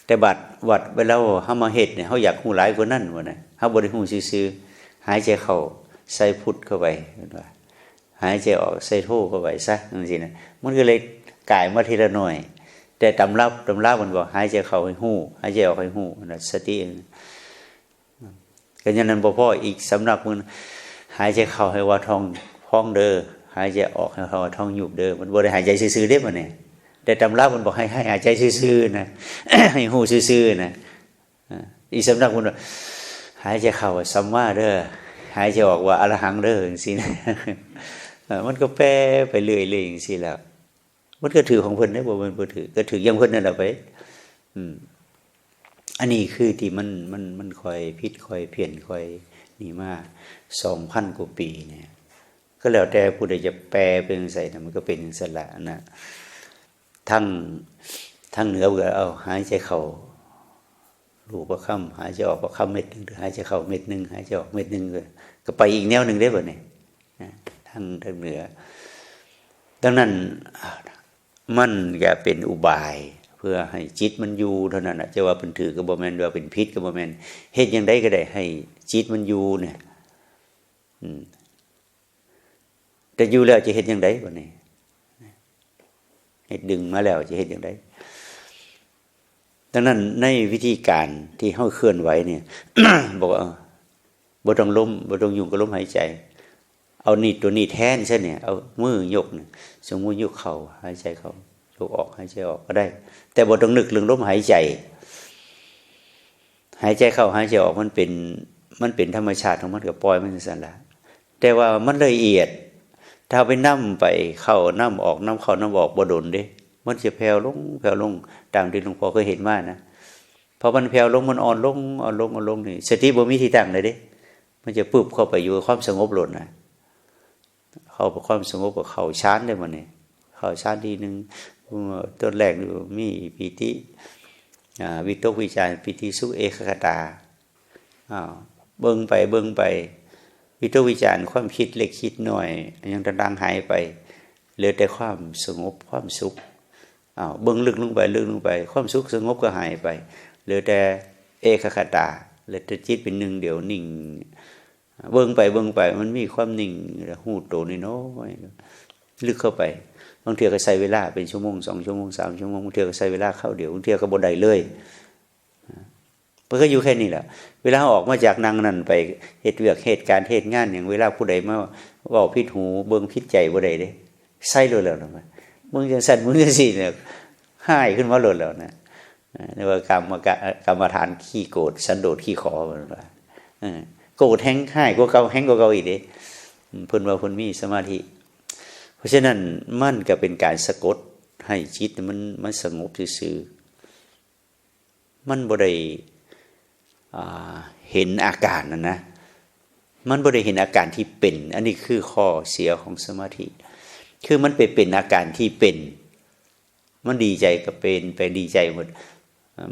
แต่วัดเวลาเฮามาเฮ็ดเนี่ยเฮาอยากหูหลายกว่านั้นว่าน่ะเฮาบ่ได้หูซื่อๆหายใจเข้าใส่พุทธเข้าไปว่าหายใจออกใส่โธเข้าไปซะจังซี่นะมันก็เลยกลายมาทีละหน่อยแต่ตำรามันบอกหายใจเข้าให้หู้หายใจออกให้หู้นะสติก็อย่างนั้นบ่พออีกสำนักมึงหายใจเข้าให้ว่าท้องพ้องเด้อหายใจออกให้ว่าท้องยุบเด้อมันบ่ได้หายใจซื่อๆเด้มันเนี่ยแต่ตำรามันบอกให้หายใจซื่อๆนะให้หู้ซื่อๆนะอีกสำนักมันหายใจเข้าว่าสัมมาเด้อหายใจออกว่าอรหังเด้อจังซี่นะมันก็แปรไปเรื่อยๆจังซี่แล้วมันก็ถือของเพิ่นได้บ่มันบ่ถือก็ถืออย่างเพิ่นนั่นแหละไปอันนี้คือที่มันค่อยผิดค่อยเพี้ยนค่อยนี่มา 2,000 กว่าปีเนี่ยก็แล้วแต่ผู้ใดจะแปลเป็นจังไสน่ะมันก็เป็นจังซั่นล่ะนะ ทั้งทั้งเหนือก็เอาหายใจเข้าลูกประคำหายใจออกประคำเม็ดนึงหรือหายใจเข้าเม็ดนึงหายใจออกเม็ดนึงเลยก็ไปอีกแนวนึงได้บ่เนี่ยทั้งเหนือดังนั้นมันก็เป็นอุบายเพื่อให้จิตมันอยู่เท่านั้นจะว่าเป็นถือก็บ่แม่นว่าเป็นพิษก็บ่แม่นเฮ็ดอย่างใดก็ได้ให้จิตมันอยู่เนี่ยแต่อยู่แล้วจะเฮ็ดอย่างใดบ่เนี่ยให้ดึงมาแล้วจะเฮ็ดอย่างใดดังนั้นในวิธีการที่เฮาเคลื่อนไหวเนี่ย บอกว่าบ่ต้องล้มบ่ต้องยุ่งกับลมหายใจเอานี่ตัวนี้แทนใช่เนี่ยเอามือยกเนี่ยสมมุติยกเข่าหายใจเข้ายกออกหายใจออกก็ได้แต่บ่ต้องนึกเรื่องลมหายใจหายใจเข้าหายใจออกมันเป็นธรรมชาติของมันก็ปล่อยมันซั่นล่ะแต่ว่ามันละเอียดถ้าไปนำไปเข้านำออกนำเข้านำออกบ่ดนเด้มันจะแผ่วลงตามที่หลวงพ่อเคยเห็นมานะพอมันแผ่วลงมันอ่อนลงนี่สติบ่มีที่ตั้งเลยเด้มันจะปึ๊บเข้าไปอยู่ความสงบหล่นนะเข้าไปความสงบกับเข้าฌานได้บ่เนี่ยเข้าฌานทีนึงต้นแรกมีปิติวิตกวิจารปิติสุขเอกคตาเบิ่งไปวิตกวิจารความคิดเล็กคิดน้อยยังดังหายไปเหลือแต่ความสงบความสุขเบิ่งลึกลงไปความสุขสงบก็หายไปเหลือแต่เอกคตาเหลือแต่จิตเป็นหนึ่งเดียวนิ่งเบิ่งไปมันมีความนิ่งหูโตนี่น้อยลึกเข้าไปบางเทื่อก็ใช้เวลาเป็นชั่วโมง2ชั่วโมง3ชั่วโมงบางเทื่อก็ใช้เวลาเข้าเดี๋ยวบางเทื่อก็บ่ได้เลยมันก็อยู่แค่นี้แหละเวลาออกมาจากนั่งนั่นไปเฮ็ดเวียกเหตุการณ์เหตุงานอย่างเวลาผู้ใดมาเว้าผิดหูเบิ่งผิดใจบ่ได้เด้ใส่เลยแล้วนะมึงจังสั่นมึงจังซี่เนี่ยหายขึ้นมาเลยแล้วนะนี่ว่ากรรมฐานขี้โกรธสันโดษขี้ขอมันว่าโกรธแฮงหายกว่าเก่าแฮงกว่าเก่าอีกเด้เพิ่นว่าเพิ่นมีสมาธิเพราะฉะนั้นมันก็เป็นการสะกดให้จิตมันสงบซื่อๆมันบ่ได้เห็นอาการนะมันบ่ได้เห็นอาการที่เป็นอันนี้คือข้อเสียของสมาธิคือมันเป็นอาการที่เป็นมันดีใจก็เป็นไปดีใจหมด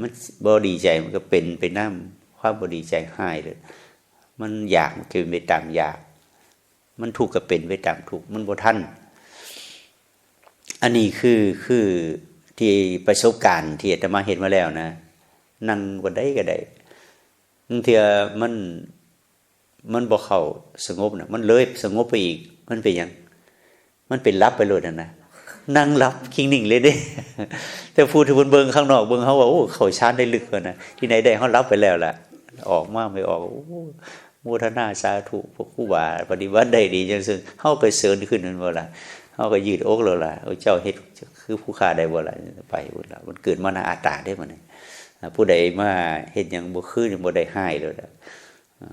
มันบ่ดีใจมันก็เป็นไปนำความบ่ดีใจหายเลยมันอยากมันเป็นไปตามอยากมันทุกข์ก็เป็นไปตามทุกข์มันบ่ทันอันนี้คือที่ประสบการณ์ที่อาตมาเห็นมาแล้วนะนั่งบ่ได้ก็ได้บางทีมันบ่เข้าสงบนะมันเลยสงบไปอีกมันเป็นหยังมันเป็นลับไปเลยนะนั่งรับคิงนิ่งเลยเด้แต่พูดถึงเบิ่งข้างนอกเบิ่งเขาว่าโอ้เขาชาร์จได้ลึกกว่านะที่ไหนได้เขารับไปแล้วล่ะออกมาไม่ออกโอ้โมทนาสาธุพวกครูบาปฏิบัติได้ดีจังซึ่งเฮาก็เสริญขึ้นนั่นบ่ล่ะเฮาก็ยืดอกแล้วล่ะเจ้าเฮ็ดคือผู้ค้าได้บ่ล่ะไปบ่ล่ะมันเกิดมานาอัตตาได้บ่นี่ผู้ใดมาเฮ็ดหยังบ่คือบ่ได้ให้เลยล่ะ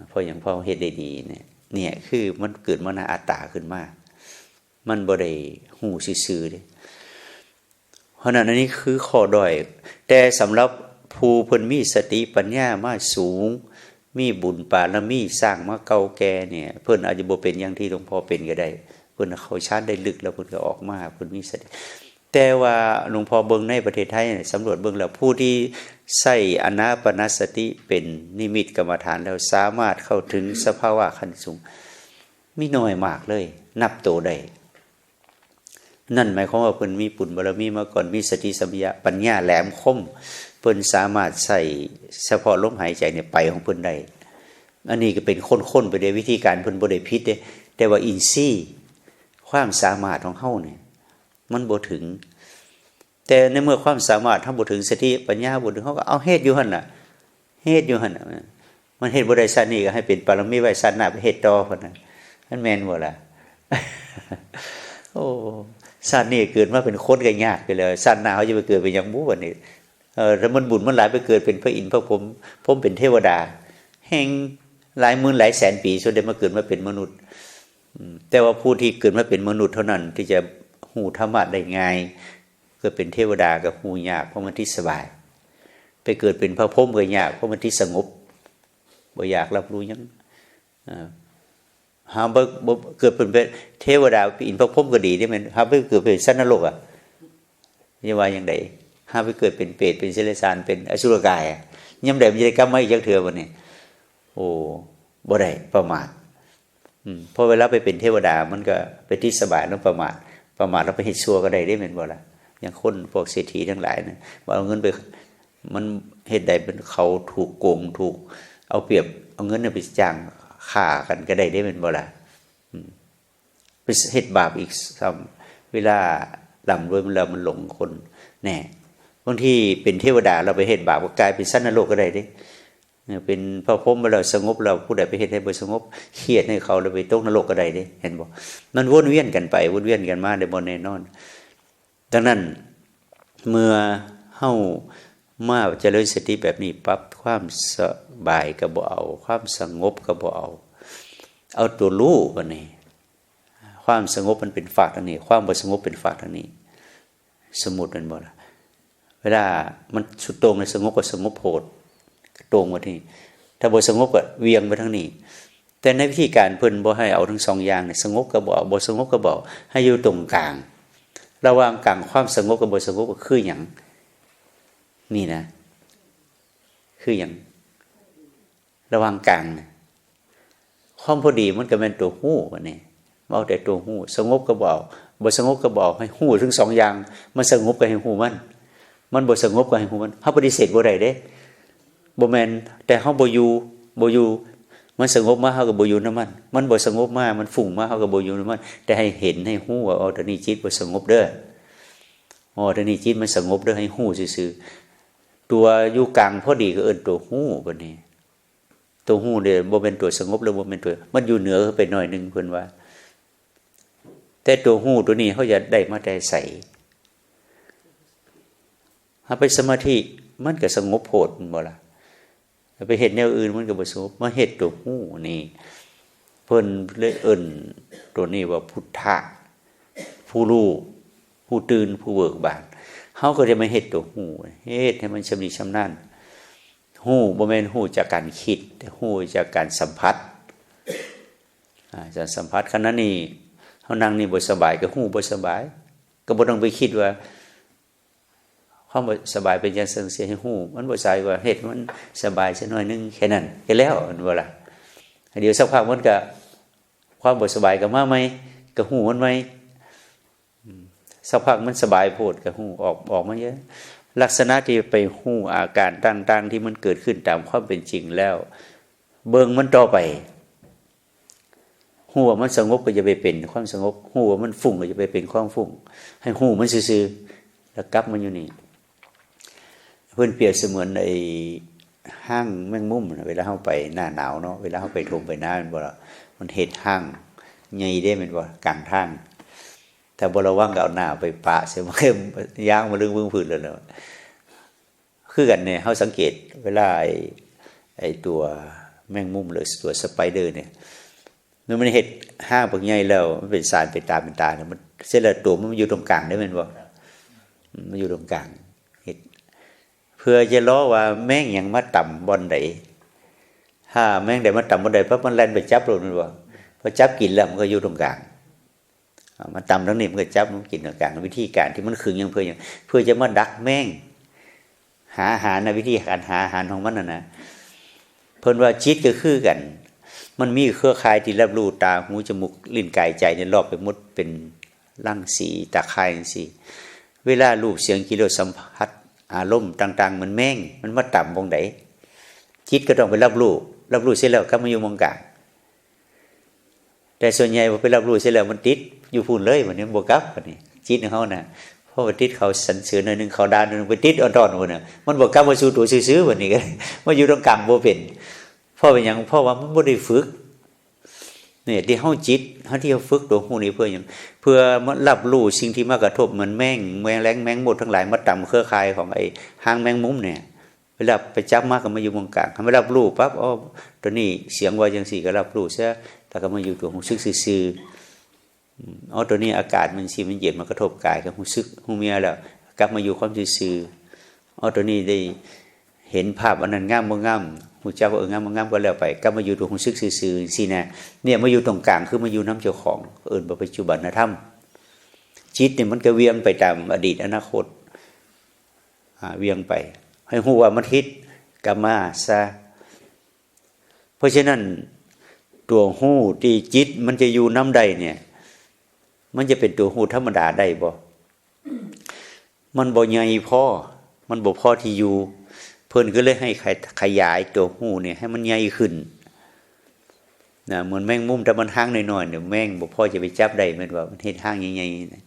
เพราะหยังพอเฮ็ดได้ดีเนี่ยคือมันเกิดมานาอัตตาขึ้นมามันบ่ได้หูซื่อๆเด้เพราะนั้นอันนี้คือข้อด้อยแต่สำหรับผู้เพิ่นมีสติปัญญามาสูงมีบุญบารมีสร้างมาเก่าแก่เนี่ยเพิ่นอาจจะบ่เป็นอย่างที่หลวงพ่อเป็นก็ได้เพิ่นเข้าฌานได้ลึกแล้วเพิ่นก็ออกมาเพิ่นมีสติแต่ว่าหลวงพ่อเบิ่งในประเทศไทยสำรวจเบิ่งแล้วผู้ที่ใช้อานาปานสติเป็นนิมิตกรรมฐานแล้วสามารถเข้าถึงสภาวะขั้นสูงมีน้อยมากเลยนับโตได้นั่นหมายความว่าเพิ่นมีปุญบารมีมาก่อนมีสติสัมปชัญญะปัญญาแหลมคมเพิ่นสามารถใส่เฉพาะลมหายใจเนี่ยไปของเพิ่นได้อันนี้ก็เป็นค้นๆไปในวิธีการเพิ่นบ่ได้ผิดเด้แต่ว่าอินทรีย์ความสามารถของเฮาเนี่ยมันบ่ถึงแต่ในเมื่อความสามารถทำบ่ถึงสติปัญญาบ่ถึงเฮาก็เอาเฮ็ดอยู่หั่นน่ะเฮ็ดอยู่หั่นน่ะมันเฮ็ดบ่ได้ชาตินี้ก็ให้เป็นปรมีไว้ชาติหน้าไปเฮ็ดต่อพุ่นน่ะมันแม่นบ่ล่ะโอ้ชาตินี้เกิดมาเป็นคนก็ยากไปเลยชาติหน้าเขาจะไปเกิดเป็นหยังบู้บัดนี้ถ้ามันบุญมันหลายไปเกิดเป็นพระอินทร์พระพรหมผมเป็นเทวดาแห่งหลายหมื่นหลายแสนปีจนได้มาเกิดมาเป็นมนุษย์แต่ว่าผู้ที่เกิดมาเป็นมนุษย์เท่านั้นที่จะหูธรรมะได้ง่ายเกิดเป็นเทวดากับหูยากเพราะมันที่สบายไปเกิดเป็นพระพรหมก็ยากเพราะมันที่สงบบ่อยากรับรู้หยังหาบ่เกิดเป็นเทวดาเป็นอินทร์พระพรหมก็ดีได้มั้ยหาบ่เกิดเป็นสัตว์นรกอ่ะ จะว่าอย่างไรห้าไปเกิดเป็นเปรตเป็นเซเลสานเป็นอสุรกายย่ำใดมันจะได้กรรมไม่ยักเถื่อวันนี้โอ้บ่ได้ประมาทพอเวลาไปเป็นเทวดามันก็ไปที่สบายแล้วประมาทแล้วไปเฮ็ดชั่วก็ได้เหมือนบ่ล่ะอย่างคนพวกเศรษฐีทั้งหลายเนี่ยว่าเอาเงินไปมันเฮ็ดใดเป็นเขาถูกโกงถูกเอาเปรียบเอาเงินไปจ้างฆ่ากันก็ได้เหมือนบ่ล่ะไปเฮ็ดบาปอีกซ้ำเวลาลำรวยมันหลงคนแน่บางทีเป็นเทวดาเราไปเฮ็ดบาปก็กลายเป็นสัตว์นรกก็ได้เด้เป็นพระพรหมเราสงบเราผู้ใดไปเฮ็ดให้บ่สงบเครียดให้เขาเราไปตกนรกก็ได้เด้เห็นบ่มันวนเวียนกันไปวนเวียนกันมาได้บ่แน่นอนดังนั้นเมื่อเฮามาเจริญสติแบบนี้ปั๊บความสบายก็บ่เอาความสงบก็บ่เอาตัวรู้บัดนี้ความสงบมันเป็นฝากทางนี้ความบ่สงบเป็นฝากทางนี้สมมุติมันบ่ล่ะเวลามันสุดโต่งในสงบก็สงบโพดตรงมาที่ถ้าบ่สงบก็เวียงไปทางนี้แต่ในวิธีการเพิ่นบ่ให้เอาทั้งสองอย่างเนี่ยสงบก็บ่เอาบ่สงบก็บ่ให้อยู่ตรงกลางระหว่างกลางความสงบกับบ่สงบก็คือหยังนี่นะคือหยังระหว่างกลางความพอดีมันก็เป็นตัวฮู้บัดนี้เอาแต่ตัวฮู้สงบก็บ่เอาบ่สงบก็บ่ให้ฮู้ทั้งสองอย่างมันสงบก็ให้ฮู้มันบ่สงบก็ให้ฮู้มันเฮาปฏิเสธบ่ได้เด้บ่แม่นแต่เฮาบ่อยู่มันสงบมาเฮาก็บ่อยู่นำมันบ่สงบมามันฟุ้งมาเฮาก็บ่อยู่นำมันแต่ให้เห็นให้ฮู้ว่าอ๋อตอนนี้จิตบ่สงบเด้ออ๋อตอนนี้จิตมันสงบเด้อให้ฮู้ซื่อๆตัวอยู่กลางพอดีก็เอิ้นตัวฮู้บัดนี้ตัวฮู้เนี่ยบ่เป็นตัวสงบหรือบ่เป็นตัวมันอยู่เหนือไปหน่อยนึงเพิ่นว่าแต่ตัวฮู้ตัวนี้เฮาจะได้มาแต่ไสถ้าไปสมาธิมันก็สงบโพดบ่ล่ะไปเฮ็ดแนวอื่นมันก็บ่สงบมาเฮ็ดตัวฮู้นี่เพิ่นเลยเอิ้นตัวนี้ว่าพุทธะผู้รู้ผู้ตื่นผู้เบิกบานเฮาก็จะมาเฮ็ดตัวฮู้เฮ็ดให้มันชำนิชำนาญฮู้บ่แม่นฮู้จากการคิดแต่ฮู้จากการสัมผัสจะสัมผัสขณะนี้เฮานั่งนี่บ่สบายก็ฮู้บ่สบายก็บ่ต้องไปคิดว่าความสบายเป็นอย่างเสียให้ฮู้มันบ่ใช่ว่าเฮ็ดมันสบายสักหน่อยนึงแค่นั้นก็แล้วมันบ่ล่ะเดี๋ยวสักพักมันก็ความบ่สบายก็มาใหม่ก็ฮู้มันใหม่สักพักมันสบายโพดก็ฮู้ออกมาเยอะลักษณะที่ไปฮู้อาการต่างๆที่มันเกิดขึ้นตามความเป็นจริงแล้วเบิ่งมันต่อไปฮู้ว่ามันสงบก็จะไปเป็นความสงบฮู้ว่ามันฟุ้งก็จะไปเป็นความฟุ้งให้ฮู้มันซื่อๆแล้วกลับมาอยู่นี่เพิ่นเปรียบเสมือนไอ้ห้างแมงมุมเวลาเฮาไปหน้าหนาวเนาะเวลาเฮาไปทงไปหน้ามันบ่ล่ะมันเฮ็ดห้างใหญ่เด้แม่นบ่กลางทางแต่บ่ระวังก็เอาหน้าไปปะใส่มันย่างมาลึงวึ่งพื้นแล้วคือกันเนี่ยเฮาสังเกตเวลาไอ้ตัวแมงมุมหรือตัวสไปเดอร์เนี่ยเมื่อมันเฮ็ดห้างพวกใหญ่แล้วมันเป็นสารเป็นตาเนี่ยมันเสร็จแล้วตัวมันอยู่ตรงกลางได้แม่นบ่มันอยู่ตรงกลางเพื่อจะล้อว่าแม่งยังมาต่ำบนใดถ้าแม่งใดมาต่ำบนใดเพราะมันแล่นไปจับเลยมันว่าพอจับกินแล้วมันก็อยู่ตรงกลางมันต่ำทั้งนี้มันก็จับมันกินตรงกลางวิธีการที่มันขึงยังเพื่อจะมาดักแม่งหาอาหารในวิธีการหาอาหารของมันนะเพิ่นว่าจิตก็คือกันมันมีเครือข่ายที่รับรู้ตาหูจมูกลิ้นกายใจเนี่ยรอบไปหมดเป็นรังสีตาข่ายจังซี่เวลารูปเสียงกลิ่นรสสัมผัสอารมณ์ต่างๆมันแม่งมันมาต่ำวงไหนจิตก็ต้องไปรับรู้เสร็จแล้วก็มาอยู่วงกลางแต่ส่วนใหญ่พอไปรับรู้เสร็จแล้วมันติดอยู่พูนเลยวันนี้บวกกับวันนี้จิตของเขาน่ะเพราะว่าติดเขาสันเสือหน่อยนึงเขาดานหนึ่งไปติดอ่อนๆวันน่ะมันบวกกับมาสู่ตัวซื้อๆวันนี้ก็มาอยู่ตรงกลางโบเป็นเพราะเป็นอย่างเพราะว่ามันไม่ได้ฝึกเนี่ยที่เฮาจิตเฮาที่เฮาฝึกตัวหูนี้เพื่ออย่างเพื่อมันรับรู้สิ่งที่มากระทบเหมือนแมงแรงแมงหมดทั้งหลายมาต่ำเครือข่ายของไอ้หางแมงมุมเนี่ยเวลาไปจับมากก็มาอยู่ตรงกลางไม่รับรู้ปั๊บอ๋อตัวนี้เสียงว่าจังซี่ก็รับรู้ซะแต่ก็มาอยู่ตัวหูซึกซื่อๆอ๋อตัวนี้อากาศมันสิมันเย็นมากระทบกายกับหูซึกหูเมียแล้วกลับมาอยู่ความซื่อๆอ๋อตัวนี้ได้เห็นภาพอันนั้นงามบ่งามหูเจ้าก็งามงามก็แล้วไปก็มาอยู่ตัวของซึกซื่อๆสินะเนี่ยมาอยู่ตรงกลางคือมาอยู่น้ำเจ้าของเอิ้นว่าปัจจุบันธรรมจิตเนี่ยมันก็เวียนไปตามอดีตอนาคต เวียงไปให้ฮู้ว่ามันทิศก็มาซะเพราะฉะนั้นตัวฮู้ที่จิตมันจะอยู่น้ำใดเนี่ยมันจะเป็นตัวฮู้ธรรมดาได้บ่มันบ่ใหญ่พอมันบ่พอที่อยู่เพิ่นก็เลยให้ขยายตัวฮู้เนี่ยให้มันใหญ่ขึ้นนะเหมือนแมงมุมแต่มันห่างน้อยๆเนี่ยแมงบ่พอจะไปจับได้แม่นว่ามันเฮ็ดห่างใหญ่ๆนะ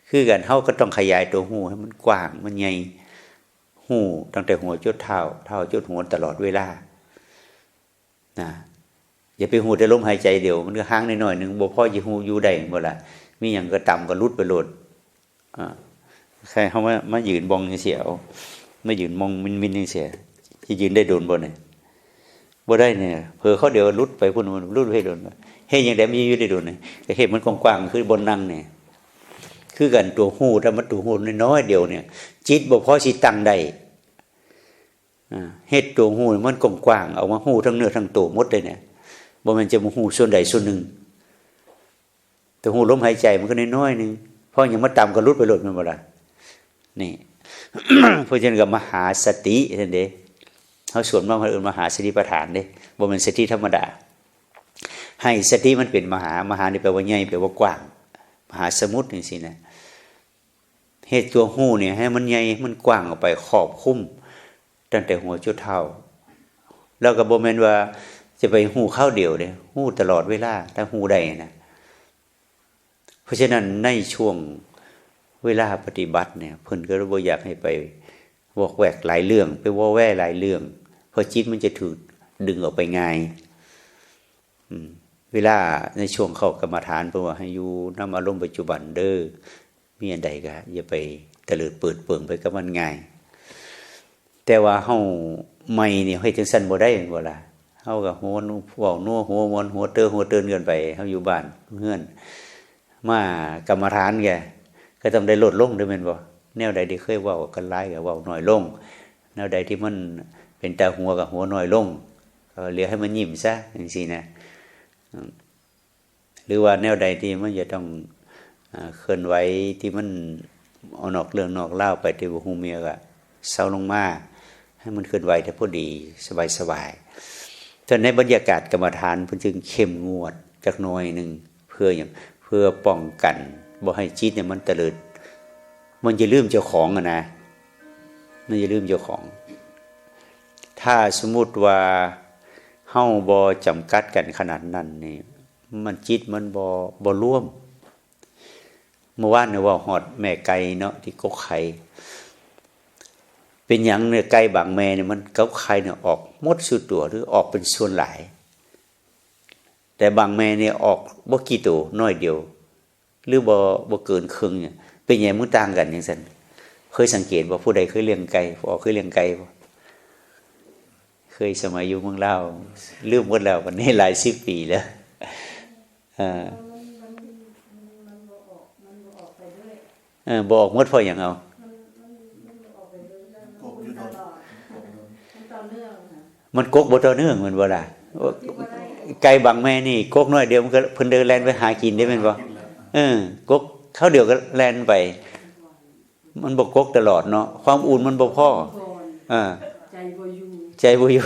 คือกันเฮาก็ต้องขยายตัวฮู้ให้มันกว้างมันใหญ่ฮู้ตั้งแต่หัวจนเท้าจนหัวตลอดเวลานะอย่าไปฮู้แต่ลมหายใจเดียวมันก็ห่างน้อยๆนึงบ่พอสิฮู้อยู่ได้บ่ล่ะมีหยังก็ต่ำก็หลุดไปโลดใครเฮามายืนบองจังซี่เอามายืนมองมินๆจังซี่สิยืนได้โดนบ่เนี่ยบ่ได้เนี่ยเผลอเขาเดี๋ยวหลุดไปพุ่นมันหลุดไปโดนเฮ็ดจังได๋มีอยู่ได้โดนเนี่ยแต่เฮ็ดมันกว้างๆคือบนนั่งเนี่ยคือกันตัวฮู้ถ้ามันตัวฮู้น้อยๆเดียวเนี่ยจิตบ่พอสิตั้งได้เฮ็ดตัวฮู้มันกว้างๆเอามาฮู้ทั้งเนื้อทั้งตัวหมดเลยเนี่ยบ่แม่นจะมาฮู้ส่วนใดส่วนหนึ่งตัวฮู้ลมหายใจมันก็น้อยๆนึงพอยังมาต่ำก็หลุดไปโลดแม่นบ่ล่ะนี่ เพราะฉะนั้นก็มหาสตินั่นเด้เฮาสวดมาเอิ้นมหาสติปัฏฐานเด้บ่แม่นสติธรรมดาให้สติมันเป็นมหนี่แปลว่าใหญ่แปลว่ากว้างมหาสมุทรจังซี่นะเฮ็ดตัวฮู้เนี่ยให้มันใหญ่มันกว้างออกไปครอบคลุมตั้งแต่หัวจนเท้าแล้วก็บ่แม่นว่าจะไปฮู้ข้าวเดียวเด้ฮู้ตลอดเวลาถ้าฮู้ได้นะเพราะฉะนั้นในช่วงเวลาปฏิบัติเนี่ยเพิ่นก็บ่อยากให้ไปวอกแวกหลายเรื่องไปว้อแว่หลายเรื่องเพราะจิตมันจะถูกดึงออกไปง่ายเวลาในช่วงเข้ากรรมฐานเพิ่นว่าให้อยู่นำอารมณ์ปัจจุบันเด้อมีอันใดก็อย่าไปตะเลิดเปิดเปิงไปกับมันง่ายแต่ว่าเฮาใหม่นี่เฮ็ดจังซั่นบ่ได้บ่ล่ะเฮาก็หัวเว้านัวหัวมวนหัวเตือนกันไปเฮาอยู่บ้านเฮือนมากรรมฐานแกก็ต้องได้ลดลงด้วยแม่นบ่แนวใดที่เคยเว้ากันหลายก็เว้าน้อยลงแนวใดที่มันเป็นตาหัวก็หัวน้อยลงก็เหลือให้มันยิ้มซะจังซี่นะหรือว่าแนวใดที่มันจะต้องเคลื่อนไหวที่มันเอานอกเรื่องนอกเล่าไปที่บ่ฮู้เมียก็เซาลงมาให้มันเคลื่อนไหวแต่พอดีสบายๆแต่ในบรรยากาศกรรมฐานเพิ่นจึงเข้มงวดจักหน่อยนึงเพื่อหยังเพื่อป้องกันบ่ให้จิตเนี่ยมันเตลิดมันจะลืมเจ้าของนะมันจะลืมเจ้าของถ้าสมมุติว่าเฮาบ่จำกัดกันขนาดนั้นนี่มันจิตมันบ่ร่วมเมื่อวานเนี่ยว่าฮอดแม่ไก่เนาะที่กกไข่เป็นหยังเนี่ยไก่บางแม่เนี่ยมันกกไข่เนี่ยออกหมดสุดตัวหรือออกเป็นส่วนหลายแต่บางแม่เนี่ยออกบ่กี่ตัวน้อยเดียวหรือบ่เกินครึ่งเนี่ยเป็นหยังมันต่างกันจังซั่นเคยสังเกตบ่ผู้ใดเคยเลี้ยงไก่เคยเลี้ยงไก่บ่เคยสมัยอยู่เมืองลาวลืมหมดแล้ววันนี้หลาย10 ปีแล้วบ่ออกหมดเพราะหยังเอามันกกบ่ต่อเนื่องมันบ่ล่ะไก่บางแม่นี่กกน้อยเดียวมันก็เพิ่นเดินแล่นไปหากินได้แม่นบ่กกเข้าเดียวก็แล่นไปมันบ่กกตลอดเนาะความอุ่นมันบ่พอใจบ่อยู่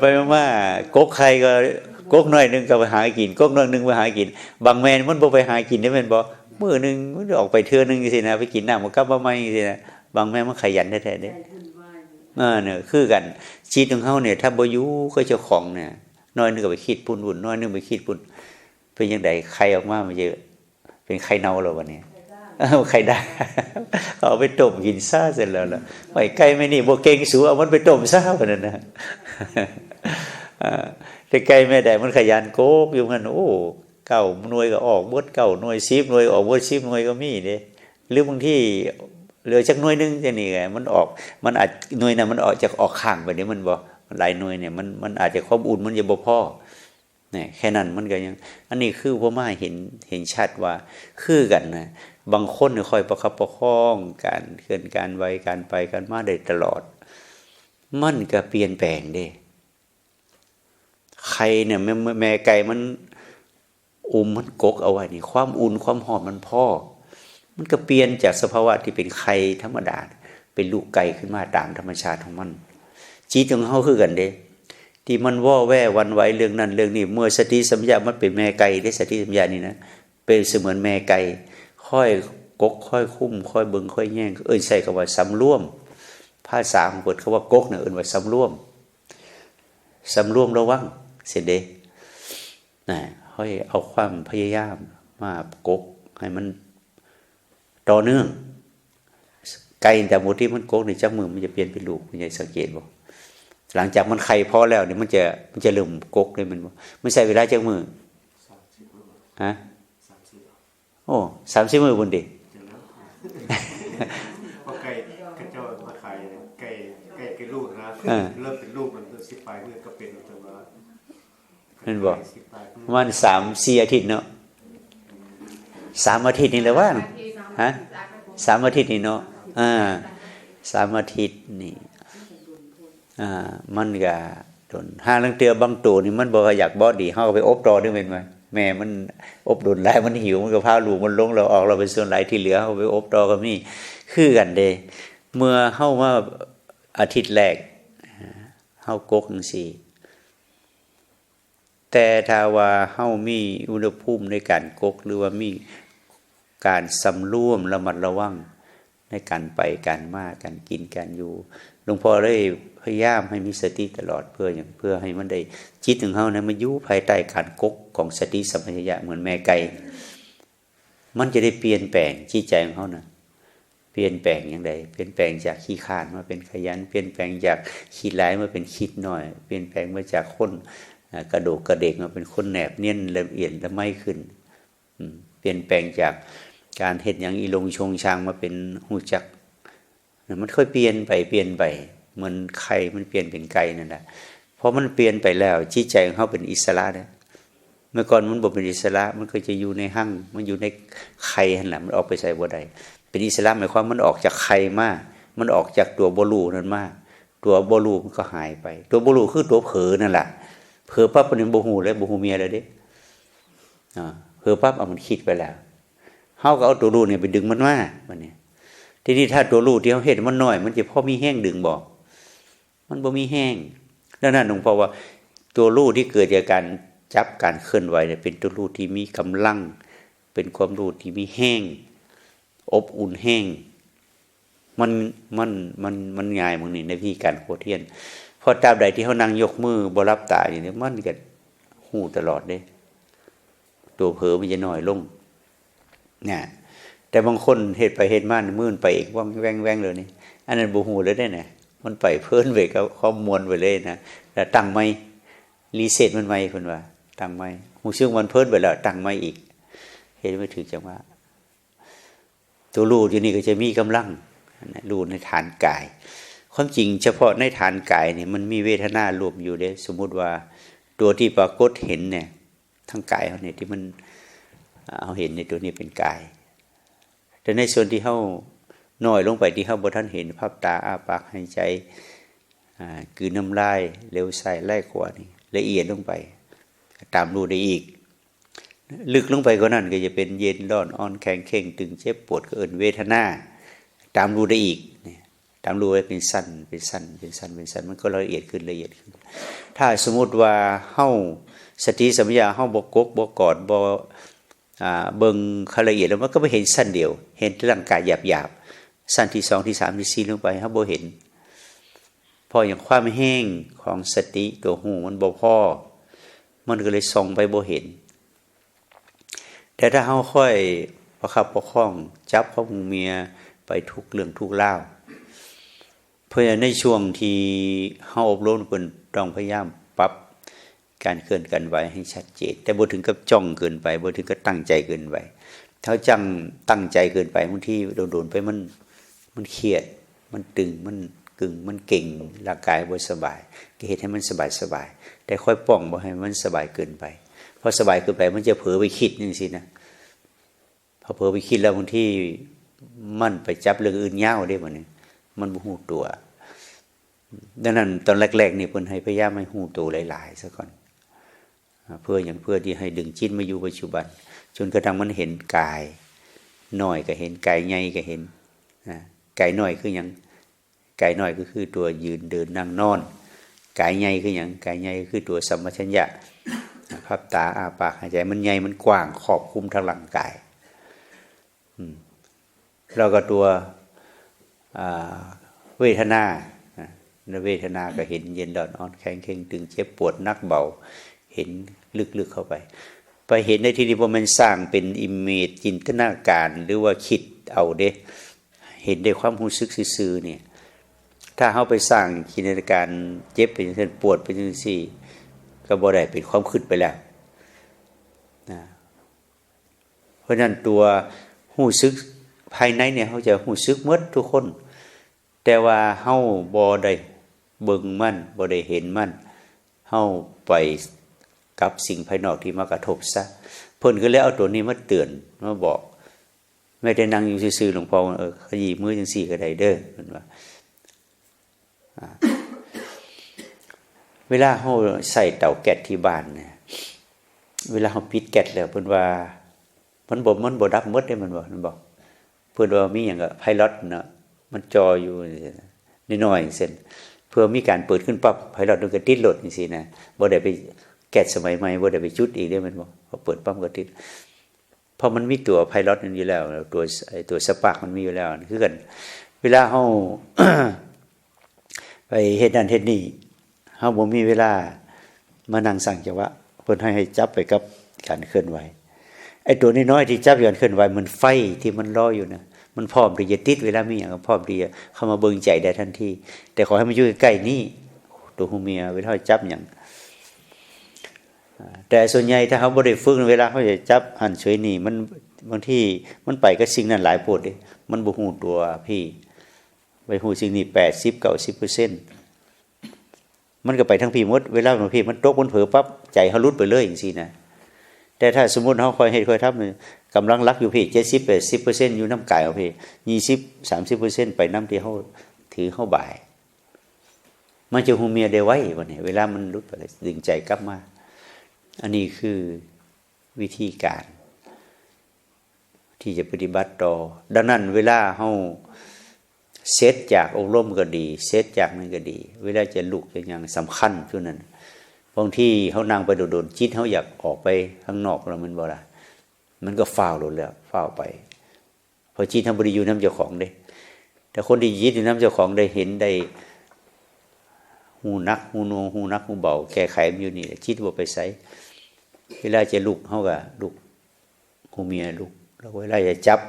ไปมากกใครก็กกน้อยนึงก็ไปหากินกกน้อยนึงไปหากินบางแม่มันบ่ไปหากินได้แม่นบ่มื้อนึงมันออกไปเทื่อนึงจังซี่นะไปกินน้ำมันกลับมาใหม่จังซี่นะบางแม่มันขยันแท้ๆเด้เนี่ยคือกันชีวิตของเฮาเนี่ยถ้าบ่อยู่ก็เจ้าของเนี่ยน้อยนึงก็ไปคิดปุ่นวุ่นน้อยนึงไปคิดปุ่นเป็นจังได๋ไข่ออกมามันจะเป็นไข่เน่าแล้วบัดนี้ไข่ได้เอาไปต้มกินซะเสร็จแล้วล่ะไอ้ไก่แม่นี่บ่เก่งสูเอามันไปต้มซะบัดนั้นนะแต่ไก่แม่ได้มันขยันโกกอยู่งั้นโอ้9 หน่วยก็ออกเบิด9 หน่วย10 หน่วยออกเบิด10 หน่วยก็มีเด้หรือบางทีเหลือจักหน่วยนึงจังนี่ไงมันออกมันอาจหน่วยนั้นมันออกจากออกข้างไปนี่มันบ่หลายหน่วยเนี่ยมันอาจจะความอุ่นมันจะบ่พอเนี่ยแค่นั้นมันก็ยังอันนี้คือพ่อมาเห็นชัดว่าคือกันนะบางคนเนี่ยคอยประคับประคองการเคลื่อนการไหวการไปการมาได้ตลอดมันก็เปลี่ยนแปลงเด้ใครเนี่ยแม่ไก่มันมันกกเอาไว้นี่ความอุ่นความหอมมันพอ มันก็เปลี่ยนจากสภาวะที่เป็นไข่ธรรมดาเป็นลูกไก่ขึ้นมาตามธรรมชาติของมันจิตของเฮาคือกันเด้ที่มันว่อแว่วันไหวเรื่องนั้นเรื่องนี้เมื่อสติสัมปชัญญะมันเป็นแม่ไก่ได้สติสัมปชัญญะนี่นะเป็นเสมือนแม่ไก่ค่อยกกค่อยคุ้มค่อยเบิ่งค่อยแย่งใส่คำว่าสำรวมภาษาของเพิ่นคำว่ากกเนี่ยว่าสำรวมระวังเสียเด้นะค่อยเอาความพยายามมากกให้มันต่อเนื่องไก่แต่หมดที่มันกกในจักมือมันจะเปลี่ยนเป็นลูกมันจะสังเกตบ่หลังจากมันไข่พอแล้วเนี่ยมันจะเริ่มกกเลยมันใช้เวลาจักมือฮะโอ้30 มื้อบนดิพอไก่กระเจ้ามาขายไก่ลูกนะเริ่มเป็นลูกมัน10 ปลายมือก็เป็นจนว่านั่นบอกมัน3-4 อาทิตย์เนาะ3 อาทิตย์นี่แหละว่าฮะ3 อาทิตย์นี่เนาะ3 อาทิตย์นี่มันก็โดนห้าลังเตือบางตัวนี่มันบอกว่าอยากบอดีเฮาก็ไปอบรอด้วยเป็นไหมแม่มันอบโดนหลายมันหิวมันก็พาลูกมันลงเราออกเราไปส่วนหลายที่เหลือเฮาไปอบรอก็มีคือกันเด้เมื่อเฮามาอาทิตย์แรกเฮากกจังซี่แต่ถ้าว่าเฮามีอุณหภูมิในการกกหรือว่ามีการสำรวมระมัดระวังในการไปการมาการกินการอยู่หลวงพ่อเลยพยายามให้มีสติตลอดเพื่อให้มันได้จิตของเฮานะมันอยู่ภายใต้การกกของสติสัมปชัญญะเหมือนแม่ไก่มันจะได้เปลี่ยนแปลงจิตใจของเฮานะเปลี่ยนแปลงอย่างไรเปลี่ยนแปลงจากขี้คร้านมาเป็นขยันเปลี่ยนแปลงจากขี้ร้ายมาเป็นคิดน้อยเปลี่ยนแปลงมาจากคนกระโดกกระเดกมาเป็นคนแนบเนียนละเอียดละไมขึ้นเปลี่ยนแปลงจากการเฮ็ดอย่างอีลงชงชางมาเป็นหูจักมันค่อยเปลี่ยนไปเหมือนไข่มันเปลี่ยนเป็นไก่นั่นแหละเพราะมันเปลี่ยนไปแล้วจิตใจของเขาเป็นอิสระนะเมื่อก่อนมันบ่เป็นอิสระมันก็จะอยู่ในหั่งมันอยู่ในไข่นั่นแหละมันออกไปใส่บ่ได้เป็นอิสระหมายความมันออกจากไข่มามันออกจากตัวบ่รู้นั่นมาตัวบ่รู้มันก็หายไปตัวบ่รู้คือตัวเผลอนั่นแหละเผลอปั๊บมันบ่ฮู้แล้วบ่ฮู้เมียแล้วเด้เผลอปั๊บเอามันคิดไปแล้วเฮาก็เอาตัวรู้เนี่ยไปดึงมันมาบัดนี้ทีนี้ถ้าตัวรู้ที่เฮาเฮ็ดมันน้อยมันจะพอมีแห้งดึงบ่มันบ่มีแห้งดังนั้นหลวงพ่อว่าตัวรู้ที่เกิดจากการจับการเคลื่อนไหวเนี่ยเป็นตัวรู้ที่มีกำลังเป็นความรู้ที่มีแห้งอบอุ่นแห้งมันง่ายมึงนี่ในวิธีการโคเทียนพอตราบใดที่เฮานั่งยกมือบ่รับตาอย่างนี้มันก็ฮู้ตลอดเด้ตัวเผลอมันจะน้อยลงเนี่ยแต่บางคนเฮ็ดไปเฮ็ดมามื้อไปอีกว่างแว่งเลยนี่อันนั้นบ่ฮู้เลยได้น่ะมันไปเพิ่นไปกับข้อมูลไปเลยนะแล้วตั้งใหม่รีเซ็ตมันใหม่เพิ่นว่าตั้งใหม่ฮู้ซึ่งมันเพิ่นไปแล้วตั้งใหม่อีกเฮ็ดไม่ถึงจังว่าตัวรู้อยู่นี่ก็จะมีกำลังรู้ในฐานกายความจริงเฉพาะในฐานกายนี่มันมีเวทนารวมอยู่เด้สมมุติว่าตัวที่ปรากฏเห็นเนี่ยทั้งกายเฮาเนี่ยที่มันเอาเห็นในตัวนี้เป็นกายแต่ในส่วนที่เฮาน้อยลงไปที่เฮาบ่ทันเห็นภาพตาอ้าปากหายใจกลืนน้ำลายเร็วใส่ไล่ขวานี่ละเอียดลงไปตามรู้ได้อีกลึกลงไปกว่านั้นก็จะเป็นเย็นร้อนอ่อนแข็งเข่งตึงเจ็บปวดก็เอิ้นเวทนาตามรู้ได้อีกเนี่ยตามรู้ไว้เป็นสั้นมันก็ละเอียดขึ้นถ้าสมมุติว่าเฮาสติสัมปชัญญะเฮาบ่กกบ่กอดบ่เบิ่งละเอียดแล้วมันก็ไม่เห็นสั้นเดียวเห็นร่างกายหยาบๆสั้นที่2ที่3ที่4ลงไปเฮาบ่เห็นพออย่างความแห้งของสติตัวหูมันบ่พอมันก็เลยส่องไปบ่เห็นแต่ถ้าเฮาค่อยประคับประคองจับข้อมือเมียไปทุกเรื่องทุกราวเพราะฉะนั้นในช่วงที่เฮาอบรมเพิ่นต้องพยายามปรับการเคลื่อนกันไหวให้ชัดเจนแต่บ่ถึงกับจ้องเกินไปบ่ถึงกับตั้งใจเกินไปถ้าตั้งใจเกินไปบางทีโดนๆไปมันเครียดมันตึงมันกึ่งมันเก่งร่างกายบ่สบายก็เฮ็ดให้มันสบายแต่ค่อยป้องบ่ให้มันสบายเกินไปพอสบายเกินไปมันจะเผลอไปคิดจังซี่นะพอเผลอไปคิดแล้วบางทีมันไปจับเรื่องอื่นยาวได้บ่นี่มันบ่ฮู้ตัวดังนั้นตอนแรกๆนี่เพิ่นให้พยายามให้ฮู้ตัวหลายๆซะก่อนเพื่อที่ให้ดึงจิตมาอยู่ปัจจุบันจนกระทั่งมันเห็นกาย น้อยก็เห็นกายใหญ่ก็เห็นกายน้อยคือหยังกายน้อยก็คือตัวยืนเดินนั่งนอนกายใหญ่คือหยังกายใหญ่คือตัวสัมปชัญญะพับตาอ้าปากหายใจมันใหญ่มันกว้างครอบคลุมทั้งร่างกายแล้วก็ตัวเวทนาเวทนาก็เห็นเย็นร้อนอ่อนแข็งเข่งตึงเจ็บปวดนักเบาเห็นลึกๆเข้าไปเห็นในที่นี้พอมันสร้างเป็นอิมเมจจินตนาการหรือว่าคิดเอาเด้เห็นด้วยความรู้สึกซื่อๆเนี่ยถ้าเขาไปสร้างจินตนาการเจ็บเป็นเช่นปวดเป็นจังซี่ก็บ่ได้เป็นความคิดไปแล้วนะเพราะนั้นตัวรู้สึกภายในเนี่ยเขาจะรู้สึกหมดทุกคนแต่ว่าเฮาบ่ได้เบิ่งมันบ่ได้เห็นมันเฮาไปกับสิ่งภายนอกที่มากระทบซะเพิ่นก็เลยเอาตัวนี้มาเตือนมาบอกไม่ได้นั่งอยู่ซื่อๆหลวงพ่อขยี้มือจังซี่ก็ได้เด้อเพิ่นว่าเวลาเฮาใส่เตาแก๊สที่บ้านเนี่ยเวลาเฮาปิดแก๊สแล้วเพิ่นว่ามันบ่ดับหมดได้มันบอกเพิ่นว่ามีหยังก็ไพลอตเนาะมันจออยู่น้อยๆเส้นเพื่อมีการเปิดขึ้นปั๊บไพลอตมันก็ติดโหลดจังซี่นะบ่ได้ไปแก๊สสมัยใหม่บ่ได้ไปจุดอีกได้มันบอกพอเปิดปั๊บก็ติดเพราะมันมีตัวไพลอตนั้นอยู่แล้วตัวสปาร์คมันมีอยู่แล้วคือกันเวลาเฮา ไปเฮ็ดนั่นเฮ็ดนี่เฮาบ่มีเวลามานั่งสั่งจังหวะเพิ่นให้จับไปกับการเคลื่อนไหวไอ้ตัวน้อยๆที่จับการเคลื่อนไหวมันไฟที่มันรออยู่นะมันพร้อมที่จะติดเวลามีหยังก็พร้อมที่จะเข้ามาเบิ่งใจได้ทันทีแต่ขอให้มันอยู่ใกล้ๆนี่ตัวฮูเมียเวลาจับหยังแต่ส่วนใหญ่ถ้าเขาบ่ได้ฝึกเวลาเขาจะจับหันเฉยนี่มันบางทีมันไปกับสิ่งนั้นหลายโพดดิมันบ่ฮู้ตัวพี่ไปฮู้สิ่งนี้80-90%มันก็ไปทั้งพี่หมดเวลาบางทีมันตกมันเผลอปั๊บใจเฮาหลุดไปเลยจังซี่นะแต่ถ้าสมมุติเฮาค่อยเฮ็ดค่อยทำกำลังรักอยู่พี่70-80%อยู่นำกายเอาพี่20-30%ไปนำที่เฮาถือเฮาบ่ายมันจะฮู้เมียได้ไว้บัดนี้เวลามันหลุดไปดึงใจกลับมาอันนี้คือวิธีการที่จะปฏิบัติต่อดังนั้นเวลาเฮาเซตจากอบรมก็ดีเซตจากนั้นก็ดีเวลาจะลุกอย่างสำคัญช่วงนั้นบางทีเฮานั่งไปโดดๆจิตเฮาอยากออกไปข้างนอกแล้วมันบ่ล่ะมันก็ฟ้าวโลดแล้วฟ้าวไปพอจิตทำบ่ได้อยู่นำเจ้าของเด้แต่คนที่จิตอยู่นำเจ้าของได้เห็นได้หูนักหูหนวงหูนักหูเบาแก้ไขมันอยู่นี่จิตบ่ไปไสเวลาจะลุกเฮาก็ลุกหูเมียลุกแล้วเวลาจะจับ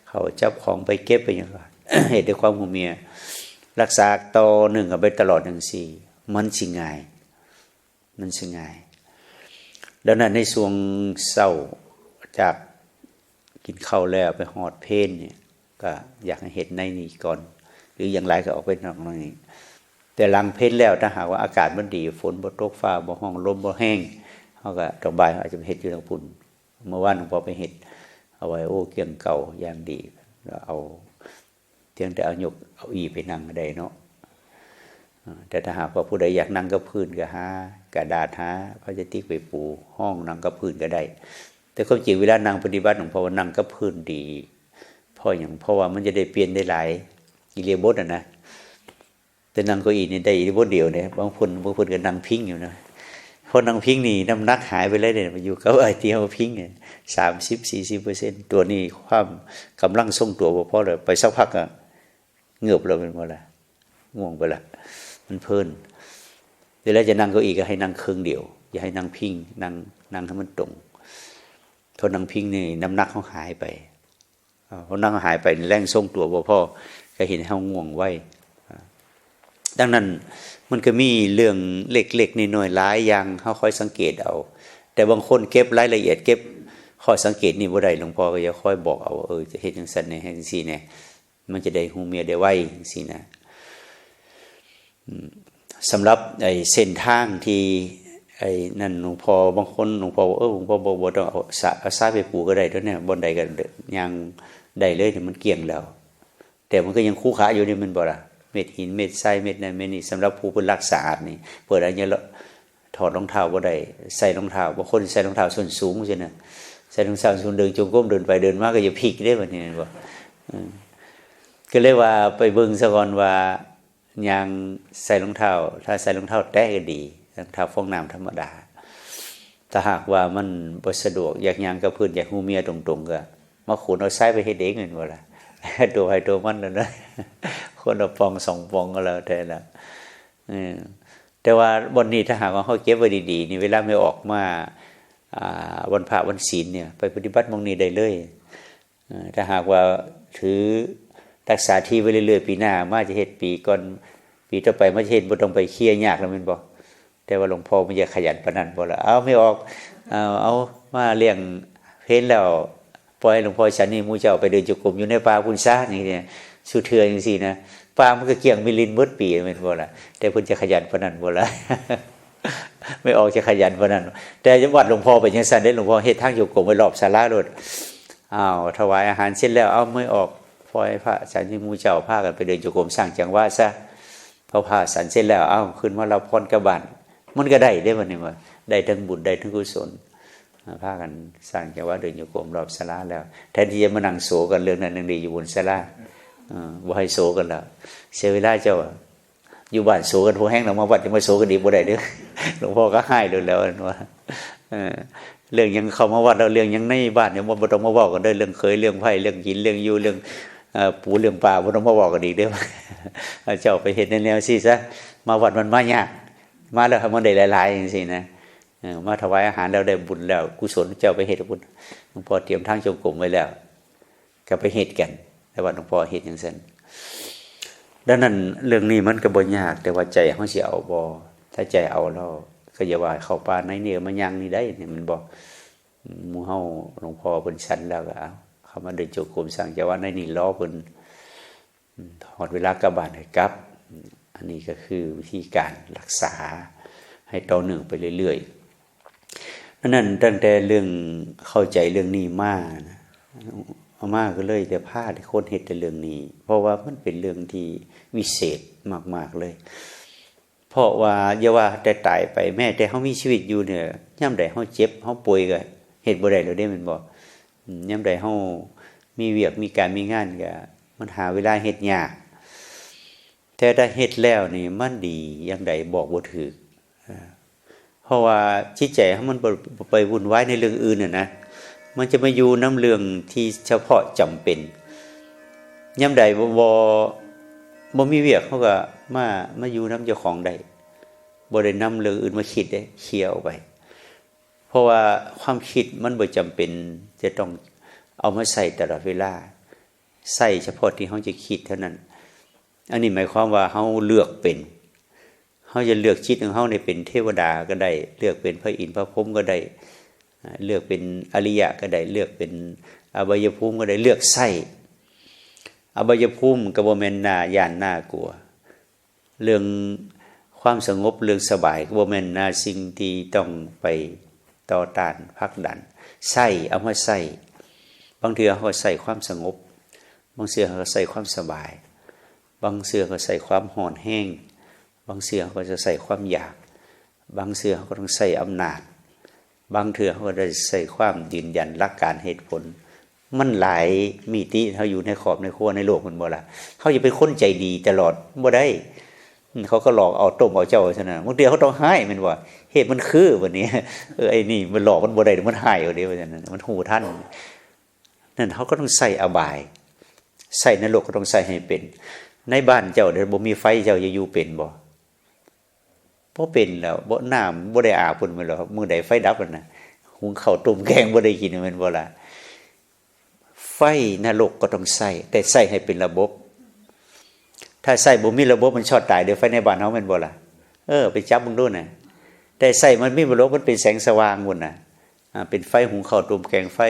เขาจับของไปเก็บไปอย่างไร เหตุด้วยความหูเมียรักษาต่อหนึ่งกับไปตลอดจังซี่มันสิง่ายดังนั้นในช่วงเศร้าจากกินข้าวแล้วไปหอดเพลนเนี่ยก็อยากให้เห็นในนี้ก่อนหรืออย่างไรก็ออกไปนอกนี้แต่หลังเพลนแล้วถ้าหากว่าอากาศมันดีฝนบ่ตกฟ้าบ่ห้องลมบ่แห้งเขาก็ดอกใบอาจจะไปเฮ็ดอยู่ทางพุ่นเมื่อวานหลวงพ่อไปเฮ็ดเอาไว้โอ้เกี่ยงเก่าอย่างดีแล้วเอาเพียงแต่เอายกเอาอีไปนั่งได้เนาะแต่ถ้าหากว่าผู้ใดอยากนั่งกับพื้นก็หากระดาษหาพลาสติกไปปูห้องนั่งกับพื้นก็ได้แต่ความจริงเวลานั่งปฏิบัติหลวงพ่อว่านั่งกับพื้นดีเพราะว่ามันจะได้เปลี่ยนได้หลายอิริยาบถนะแต่นั่งเก้าอี้นี่ได้อิริยาบถเดียวเนี่ยบางคนก็นั่งพิงอยู่นะพอนั่งพิงนี่น้ำหนักหายไปเลยเนี่ยมาอยู่กับไอ้ที่เฮาพิงเนี่ย30-40%ตัวนี้ความกำลังทรงตัวบ่พอเลยไปสักพักก็เงือบเราเป็นบ่ล่ะง่วงไปละมันเพลินเวลาจะนั่งเก้าอี้ก็ให้นั่งครึ่งเดียวอย่าให้นั่งพิงนั่งให้มันตรงพอนั่งพิงนี่น้ำหนักเขาหายไปพอนั่งหายไปแรงทรงตัวบ่พอก็เห็นเฮาง่วงไว้ดังนั้นมันก็มีเรื่องเล็กๆน้อยๆหลายอย่างเฮาค่อยสังเกตเอาแต่บางคนเก็บรายละเอียดเก็บข้อสังเกตนี่บ่ได้หลวงพ่อก็จะค่อยบอกเอาจะเฮ็ดจังซั่นให้จังซี่แน่มันจะได้ฮู้เมียได้ไวจังซี่นะสำหรับไอ้เส้นทางที่ไอ้นั่นหลวงพ่อบางคนหลวงพ่อหลวงพ่อบ่ต้องเอาสายไปปูก็ได้เท่านั้นบ่ได้ก็ยังได้เลยเนี่ยมันเกี่ยงแล้วแต่มันก็ยังคู่ขาอยู่นี่มันบ่ล่ะเม็ดหินเม็ดทรายเม็ดนั้นเม็ดนี้สำหรับผู้เพิ่นรักษานี่เปิดอันนี้ถอดรองเท้าบ่ได้ใส่รองเท้าบางคนใส่รองเท้าส้นสูงจังซี่นะ ใส่รองเท้าส้นเดินจงกรมเดินไปเดินมาก็อย่าพลิกได้บัดนี้บ่ก็เลยว่าไปเบิ่งซะก่อนว่ายางใส่รองเท้าถ้าใส่รองเท้าแตะก็ดีรองเท้าฟองน้ำธรรมดาถ้าหากว่ามันบ่สะดวกอยากยางกับพื้นอยากฮู้เมียตรงๆก็มาขนเอาซ้ายไปเฮ็ดเองแม่นบ่ล่ะตัวให้ตัวมันนั่นนะคนละปองสองปองก็แล้วแต่ละแต่ว่าบนนี้ถ้าหากว่าเฮาเก็บไว้ดีๆนี่เวลาไม่ออกมาวันพระวันศีลเนี่ยไปปฏิบัติมองนี้ได้เลยถ้าหากว่าถือรักษาที่ไว้เรื่อยๆปีหน้ามาจะเฮ็ดปีก่อนปีต่อไปมาจะเฮ็ดบ่ต้องไปเคลียร์ยากแล้วแม่นบ่แต่ว่าหลวงพ่อมันจะขยันปานนั้นบ่ล่ะเอาไม่ออกเอามาเลี้ยงเพลแล้วปล่อยหลวงพ่อฉันนี่หมู่เจ้าไปเดินจงกรมอยู่ในป่าพุ่นซะนี่เนี่ยสุเทือจังซี่นะป่ามันก็เกี่ยงมิลินเบิดปีแม่นบ่ล่ะแต่เพิ่นจะขยันปานนั้นบ่ล่ะ ไม่ออกจะขยันปานนั้นแต่วัดหลวงพ่อไปจังซั่นได้หลวงพ่อเฮ็ดทางจงกรมไว้รอบศาลาโลดถวายอาหารเสร็จแล้วเอาไม่ออกปล่อยพระฉันนี่หมู่เจ้าพากันไปเดินจงกรมสร้างจังหวะซะพอพาฉันเสร็จแล้วขึ้นมารับพรกบ้านมันก็ได้บัดนี้ว่าได้ทั้งบุญได้ทั้งกุศลพากันสร้างจังหวะเดินจงกรมรอบศาลาแล้วแทนที่จะมานั่งโศกันเรื่องนั้นเรื่องนี้อยู่บนศาลาบ่ให้โศกันแล้วเสียเวลาเจ้าอยู่บ้านโศกันพอแห้งแล้วมาวัดจะมาโศกันดีบ่ได้เด้อหลวงพ่อก็ให้เลยแล้วว่าเรื่องยังเข้ามาวัดแล้วเรื่องยังในบ้านเนี่ยบ่ต้องมาเว้ากันเด้อเรื่องเคยเรื่องไผเรื่องกินเรื่องอยู่เรื่องปู่เรื่องป่าบ่ต้องมาเว้ากันอีกเด้อเจ้าไปเฮ็ดในแนวซี่ซะมาวัดมันมายากมาแล้วมันได้หลายๆจังซี่นะมาถวายอาหารแล้วได้บุญแล้วกุศลเจ้าไปเฮ็ดบุญหลวงพ่อเตรียมทางจงกรมไว้แล้วก็ไปเฮ็ดกันแต่ว่าหลวงพ่อเฮ็ดจังซั่นดังนั้นเรื่องนี้มันก็บ่ยากแต่ว่าใจเฮาสิเอาบ่ถ้าใจเอาแล้วก็อย่าว่าเข้าป่าในนี่มันยังนี่ได้นี่มันบ่หมู่เฮาหลวงพ่อเพิ่นชั้นแล้วก็เข้ามาเดินจงกรมสร้างจังหวะในนี่รอเพิ่นฮอดเวลากลับบ้านให้กลับอันนี้ก็คือวิธีการรักษาให้ต่อเนื่องไปเรื่อยๆนั้นตั้งแต่เรื่องเข้าใจเรื่องนี้มานะมาก็เลยแต่พาที่คนเฮ็ดแต่เรื่องนี้เพราะว่ามันเป็นเรื่องที่วิเศษมากๆเลยเพราะว่าอย่าว่าแต่ตายไปแม้แต่เฮามีชีวิตอยู่เนี่ยยามใดเฮาเจ็บเฮาป่วยก็เฮ็ดบ่ได้แล้วเด้แม่นบ่ยามใดเฮามีเวียกมีการมีงานก็มันหาเวลาเฮ็ดยากแต่ถ้าเฮ็ดแล้วนี่มันดีอย่างใดบอกบ่ถูกเพราะว่าจิตใจเฮามันบ่ไปวุ่นวายในเรื่องอื่นน่ะนะมันจะมาอยู่น้ำเรื่องที่เฉพาะจำเป็นยามใดบ่มีเวียกเขาก็มาอยู่น้ำเจ้าของได้บ่ได้นำเรื่องอื่นมาคิดได้เคลียร์ออกไปเพราะว่าความคิดมันบ่จำเป็นจะต้องเอามาใส่ตลอดเวลาใส่เฉพาะที่เฮาจะคิดเท่านั้นอันนี้หมายความว่าเฮาเลือกเป็นเฮาจะเลือกจิตของเฮาได้เป็นเทวดาก็ได้เลือกเป็นพระอินทร์พระพรหมก็ได้เลือกเป็นอริยะก็ได้เลือกเป็นอบายภูมิก็ได้เลือกใส่อบายภูมิก็บ่แม่นน่าย่านน่ากลัวเรื่องความสงบเรื่องสบายก็บ่แม่นน่าสิ่งที่ต้องไปต่อต้านผลักดันใส่เอามาใส่บางเทื่อเขาก็ใส่ความสงบบางเทื่อเขาก็ใส่ความสบายบางเทื่อก็ใส่ความห่อนแห้งบางเทื่อเขาก็จะใส่ความอยากบางเทื่อเขาก็ต้องใส่อำนาจบางเทื่อเขาก็ได้ใส่ความยืนยันหลักการเหตุผลมันหลายมิติเขาอยู่ในขอบในครัวในโลกมันบ่ล่ะเขาจะเป็นคนใจดีตลอดบ่ได้เขาก็หลอกเอาต้มเอาเจ้าซั่นน่ะบางทีเขาต้องให้มันว่าเหตุมันคือบัดนี้ไอ้นี่มันหลอกมันบ่ได้มันให้เอาเด้ว่าซั่นน่ะมันหูท่านนั่นเขาก็ต้องใส่อบายใส่นรกก็ต้องใส่ให้เป็นในบ้านเจ้าเดี๋ยวบ่มีไฟเจ้าจะอยู่เป็นบ่เป็นแล้วบ่น้ำบ่ได้อาบพุ่นมื้อแล้วมื้อใดไฟดับนั่นน่ะหุงข้าวต้มแกงบ่ได้กินแม่นบ่ล่ะไฟนรกก็ต้องใส่แต่ใส่ให้เป็นระบบถ้าใส่บ่มีระบบมันช็อตตายเดี๋ยวไฟในบ้านเฮาแม่นบ่ล่ะไปจับมึงดูน่ะแต่ใส่มันมีระบบมันเป็นแสงสว่างพุ่นน่ะเป็นไฟหุงข้าวต้มแกงไฟ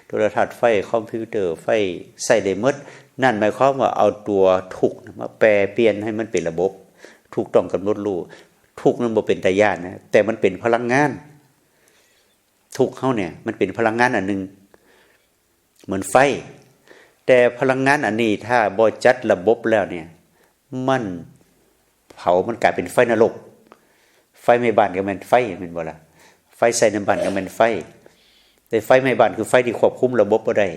โทรทัศน์ไฟคอมพิวเตอร์ไฟใส่ได้หมดนั่นหมายความว่าเอาตัวทุกข์มาแปลเปลี่ยนให้มันเป็นระบบถูกต้องกำหนดรู้ทุกข์นั้นบ่เป็นตาย่านนะแต่มันเป็นพลังงานทุกข์เฮาเนี่ยมันเป็นพลังงานอันนึงเหมือนไฟแต่พลังงานอันนี้ถ้าบ่จัดระบบแล้วเนี่ยมันเผามันกลายเป็นไฟนรกไฟในบ้านก็แม่นไฟแม่นบ่ล่ะไฟใส่ในบ้านก็แม่นไฟ แต่ไฟไหม้บ้านคือไฟที่ควบคุมระบบบ่ได้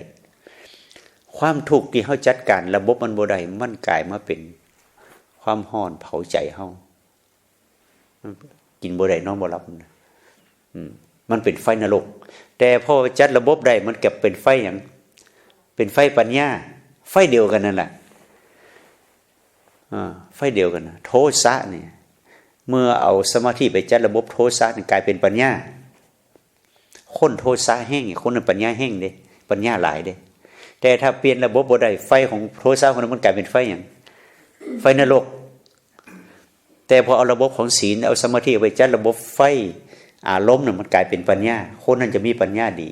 ความทุกข์ที่เฮาจัดการระบบมันบ่ได้มันกลายมาเป็นความร้อนเผาใจเฮากินบ่ได้นอนบ่หลับมันเป็นไฟนรกแต่พอจัดระบบได้มันกลับเป็นไฟหยังเป็นไฟปัญญาไฟเดียวกันนั่นแหละไฟเดียวกันนะโทสะเนี่ยเมื่อเอาสมาธิไปจัดระบบโทสะนี่กลายเป็นปัญญาคนโทสะแห้งคนนั้นปัญญาแห้งเด้ปัญญาหลายเด้แต่ถ้าเปลี่ยนระบบบ่ได้ไฟของโทสะคนนั้นมันกลายเป็นไฟหยังไฟนรกแต่พอเอาระบบของศีลเอาสมาธิไปจัดระบบไฟอารมณ์น่ะมันกลายเป็นปัญญาคนนั้นจะมีปัญญาดี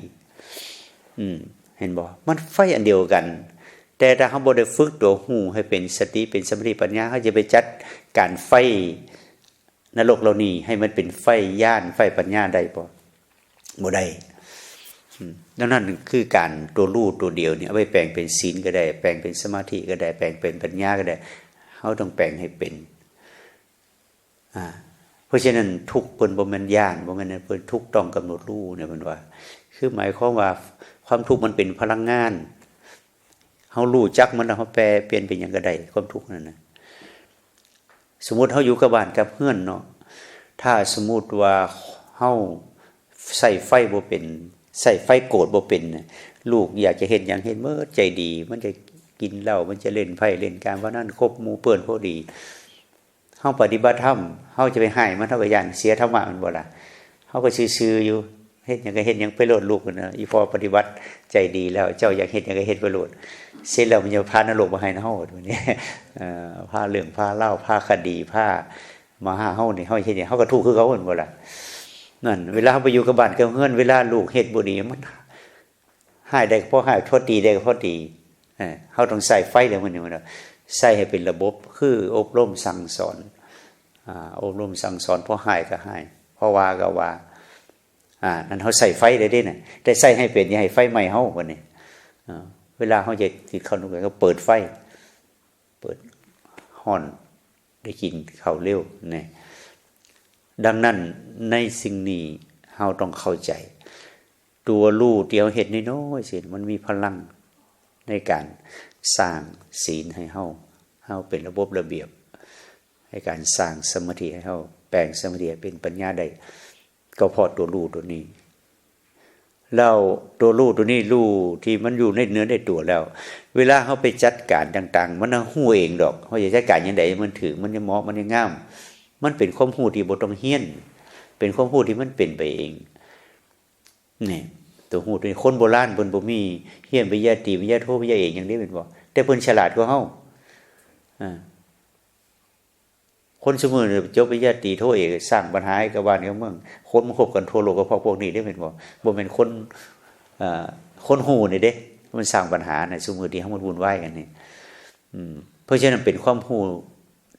เห็นบ่มันไฟอันเดียวกันแต่ถ้าเฮาบ่ได้ฝึกตัวหูให้เป็นสติเป็นสมาธิปัญญาเฮาจะไปจัดการไฟนรกเหล่านี้ให้มันเป็นไฟญาณไฟปัญญาได้บ่ได้ดังนั้นคือการตัวรู้ตัวเดียวเนี่ยเอาไปแปลงเป็นศีลก็ได้แปลงเป็นสมาธิก็ได้แปลงเป็นปัญญาก็ได้เฮาต้องแปลงให้เป็นเพราะฉะนั้นทุกข์เพิ่นบ่แม่นญาณบ่แม่นเพิ่นทุกข์ต้องกำหนดรู้เนี่ยเพิ่นว่าคือหมายความว่าความทุกข์มันเป็นพลังงานเฮารู้จักมันแล้วเฮาแปลเปลี่ยนเป็นหยังก็ได้ความทุกข์นั่นน่ะสมมุติเฮาอยู่กับบ้านกับเพื่อนเนาะถ้าสมมุติว่าเฮาใส่ไฟบ่เป็นใส่ไฟโกรธบ่เป็นลูกอยากจะเห็นหยังเห็นเมื่อใจดีมันจะกินเหล้ามันจะเล่นไพ่เล่นการว่านั้นคบหมู่เพื่อนพอดีเฮาปฏิบัติธรรมเฮาจะไปให้มันเท่ากับย่านเสียธรรมะมันบ่ล่ะเฮาก็ซื่อๆอยู่เฮ็ดหยังก็เฮ็ดหยังไปโลดลูกนั่นน่ะอีพอปฏิบัติใจดีแล้วเจ้าอยากเฮ็ดหยังก็เฮ็ดไปโลดเสร็จแล้วมันจะพานรกมาให้เฮาตัวนี้พาเรื่องพาเล่าพาคดีพามาหาเฮานี่เฮาเฮ็ดหยังเฮาก็ทุกข์คือเขาเพิ่นบ่ล่ะนั่นเวลาเฮาไปอยู่กับบ้านกับเฮือนเวลาลูกเฮ็ดบ่ดีมันให้ได้ก็พอให้โทษตีได้ก็พอตีเฮาต้องใส่ไฟแล้วมันนี่มันใส่ให้เป็นระบบคืออบรมสั่งสอนอบรมสั่งสอนพอให้ก็ให้พอว่าก็ว่านั่นเฮาใส่ไฟได้เด้น่ะแต่ใส่ให้เป็นอย่าให้ไฟไหม้เฮาบัดนี้เวลาเฮาจะกินข้าวนุ่งก็เปิดไฟเปิดฮ้อนได้กินข้าวเร็วนี่ดังนั้นในสิ่งนี้เฮาต้องเข้าใจตัวรู้ที่เฮาเฮ็ดน้อยๆสิมันมีพลังในการสร้างศีลให้เฮาเป็นระบบระเบียบให้การสร้างสมาธิให้เฮาแปลงสมาธิเป็นปัญญาได้ก็เพราะตัวรู้ตัวนี้แล้วตัวรู้ตัวนี้รู้ที่มันอยู่ในเนื้อในตัวแล้วเวลาเฮาไปจัดการต่างๆมันฮู้เองดอกเฮาจะจัดการจังได๋มันถึงมันจะเหมาะมันจะงามมันเป็นความรู้ที่บ่ต้องเฮียนเป็นความรู้ที่มันเป็นไปเองนี่ตัวรู้ตัวนี้คนโบราณเพิ่นบ่มีเฮียนปริญญาตรีปริญญาโทปริญญาเอกหยังนี้เป็นบ่แต่เพิ่นฉลาดกว่าเฮาคนสมือจบปริญญาตรีโทเอกสร้างปัญหาให้กับบ้านกับเมืองคนมาคบกันทั่วโลกก็เพราะพวกนี้ได้เป็นบ่แม่นคนหูนี่เด้มันสร้างปัญหาในสมือที่เฮามันวุ่นวายกันนี่เพราะฉะนั้นเป็นความรู้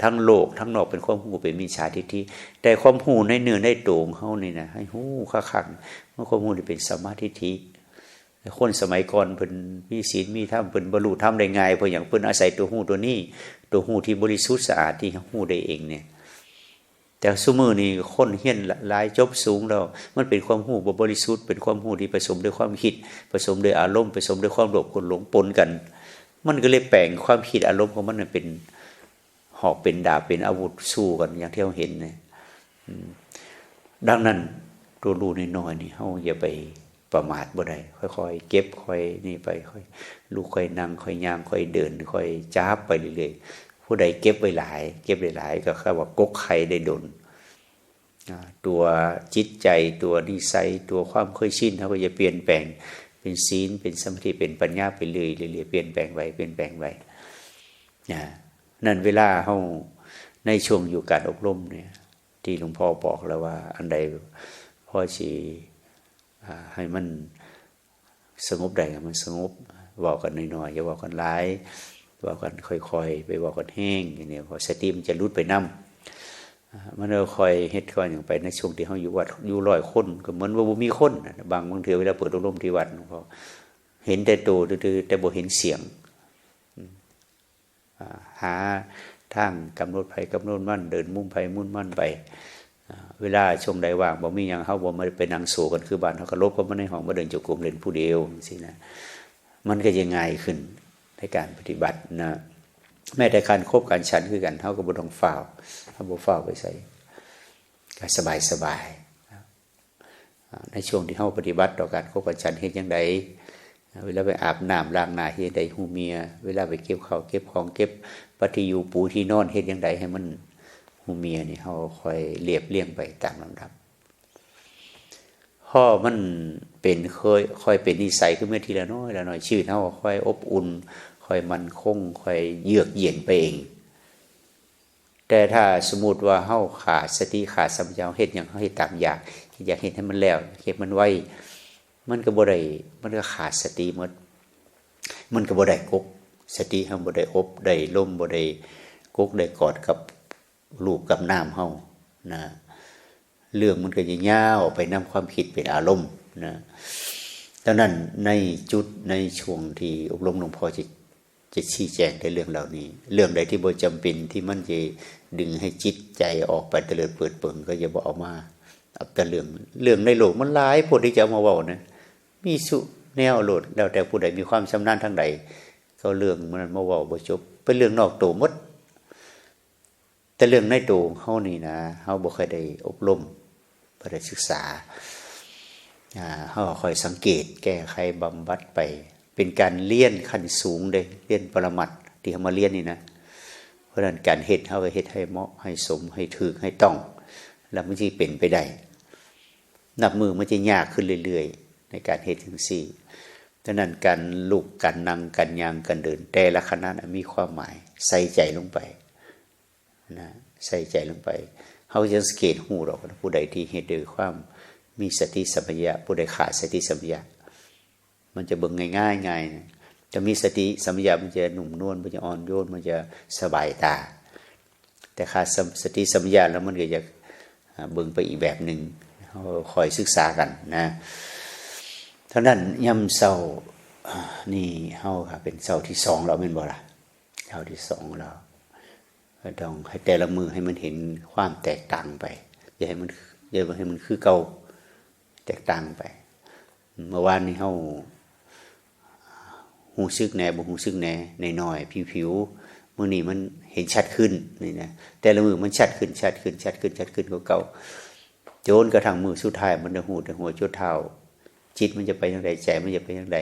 ทั้งโลกทั้งนอกเป็นความรู้เป็นมิจฉาทิฏฐิแต่ความรู้ในเนื้อในตัวของเฮานี่นะให้ฮู้คักๆมันความรู้ที่เป็นสัมมาทิฏฐิคนสมัยก่อนเพิ่นมีศีลมีธรรมเพิ่นบรรลุธรรมได้ง่ายเพราะหยังเพิ่นอาศัยตัวฮู้ตัวนี้ตัวฮู้ที่บริสุทธิ์สะอาดที่ฮู้ได้เองเนี่ยแต่ซุมื้อนี้คนเฮียนหลายจบสูงแล้วมันเป็นความฮู้บ่บริสุทธิ์เป็นความฮู้ที่ผสมด้วยความคิดผสมด้วยอารมณ์ผสมด้วยความโลภความหลงปนกันมันก็เลยแปลงความคิดอารมณ์ของมันเป็นหอกเป็นดาบเป็นอาวุธสู้กันอย่างที่เราเห็นเนี่ยดังนั้นตัวรู้น้อยๆนี่เฮาอย่าไปประมาทบ่ได้ค่อยๆเก็บค่อยนี่ไปค่อยลูกค่อยนั่งค่อยย่างค่อยเดินค่อยจ้าบไปเรื่อยๆผู้ใดเก็บไว้หลายเก็บได้หลายก็คือว่ากกไข่ได้ดลตัวจิตใจตัวนิสัยตัวความเคยชินเฮาก็จะเปลี่ยนแปลงเป็นศีลเป็นสมาธิเป็นปัญญาไปเรื่อยๆเปลี่ยนแปลงไว้เปลี่ยนแปลงไว้นั่นเวลาเฮาในช่วงอยู่การอบรมเนี่ยที่หลวงพ่อบอกแล้วว่าอันใดพ่อสิให้มันสงบได้มันสงบเว้ากันน้อยๆอย่าเว้ากันหลายเว้ากันค่อยๆไปเว้ากันแห้งอย่างนี้พอสติมันจะหลุดไปนำมันก็ค่อยเฮ็ดค่อยอย่างไปในช่วงที่เฮาอยู่วัดอยู่100คนก็เหมือนว่าบ่มีคนบางเทื่อเวลาเปิดอบรมที่วัดหลวงพ่อเห็นแต่ตัวซื่อๆแต่บ่เห็นเสียงหาทางกำหนดไผกำหนดมันเดินมุ่งไผมุ่งมันไป เวลาช่วงใดว่างบ่มีหยังเฮาบ่มาไปนั่งโศกันคือบ้านเฮาก็ลบเข้ามาในห้องมาเดินจงกรมเล่นผู้เดียวจังซี่นะมันก็จะง่ายขึ้นในการปฏิบัตินะแม้แต่การคบกันฉันคือกันเฮาก็บ่ต้องฝ้าวเฮาบ่ฝ้าวไปใส่ก็สบายๆในช่วงที่เฮาปฏิบัติต่อการคบกันฉันเฮ็ดจังไดเวลาไปอาบน้ำล้างหน้าเฮ็ดใดฮู้เมียเวลาไปเก็บข้าวเก็บของเก็บปฏิอยู่ปูที่นอนเฮ็ดจังไดให้มันฮู้เมียนี่เฮาค่อยเรียบเรียงไปตามลำดับพอมันเป็นค่อยเป็นนิสัยขึ้นมาทีละน้อยละน้อยชีวิตเฮาค่อยอบอุ่นค่อยมั่นคงค่อยเยือกเย็นไปเองแต่ถ้าสมมุติว่าเฮาขาดสติขาดสัมปชัญญะเฮ็ดหยังเฮาเฮ็ดตามอยากเฮ็ดให้มันแล้วเฮ็ดมันไวมันก็บ่ได้มันก็ขาดสติหมดมันก็บ่ได้กกสติเฮาบ่ได้อบได้ล่มบ่ได้กกได้กอดกับลูกกับน้ำเฮานะเรื่องมันก็จะยาวไปนำความคิดเป็นอารมณ์นะดังนั้นในจุดในช่วงที่อบรมหลวงพ่อจะชี้แจงในเรื่องเหล่านี้เรื่องใดที่บ่จำเป็นที่มันจะดึงให้จิตใจออกไปเตลิดเปิดเปิงก็อย่าบ่เอามาเอาแต่เรื่องในโลกมันหลายพวกที่จะเอามาเว้านะมีสุแนวโลดแล้วแต่ผู้ใดมีความชำนาญทางใดก็เรื่องมันมาเว้าบ่จบเป็นเรื่องนอกตัวหมดแต่เรื่องในตัวเฮานี่นะเฮาบ่เคยได้อบรมบ่ได้ศึกษาเฮาค่อยสังเกตแก้ไขบำบัดไปเป็นการเรียนขั้นสูงเด้เรียนปรมัตถ์ที่เฮามาเรียนนี่นะเพราะฉะนั้นการเฮ็ดเฮาก็เฮ็ดให้เหมาะให้สมให้ถูกให้ต้องแล้วมันสิเป็นไปได้นับมือมันจะยากขึ้นเรื่อยๆในการเฮ็ดจังซี่ดังนั้นการลุกการนั่งการย่างการเดินแต่ละขณะมีความหมายใส่ใจลงไปนะใส่ใจลงไปเฮาจะสังเกตฮู้ดอกผู้ใดที่เฮ็ดด้วยความมีสติสัมปชัญญะผู้ใดขาดสติสัมปชัญญะมันจะเบิ่งง่ายๆนะจะมีสติสัมปชัญญะมันจะนุ่มนวลมันจะอ่อนโยนมันจะสบายตาแต่ขาดสติสัมปชัญญะแล้วมันก็จะเบิ่งไปอีกแบบนึงเฮาคอยศึกษากันนะเท่านั้นยามเช้านี่เฮาค่ะเป็นเช้าที่2แล้วแม่นบ่ล่ะเช้าที่2แล้วต้องให้แต่ละมือให้มันเห็นความแตกต่างไปอย่าให้มันคือเก่าแตกต่างไปเมื่อวานนี้เฮาหูซึกแหน่บ่หูซึกแหน่น้อยๆผิวๆมื้อนี้มันเห็นชัดขึ้นนี่นะแต่ละมือมันชัดขึ้นกว่าเก่าโจนกระทั่งมือสุดท้ายมันจะหูแต่หัวจนเท้าจิตมันจะไปทางใดใจมันจะไปทางใด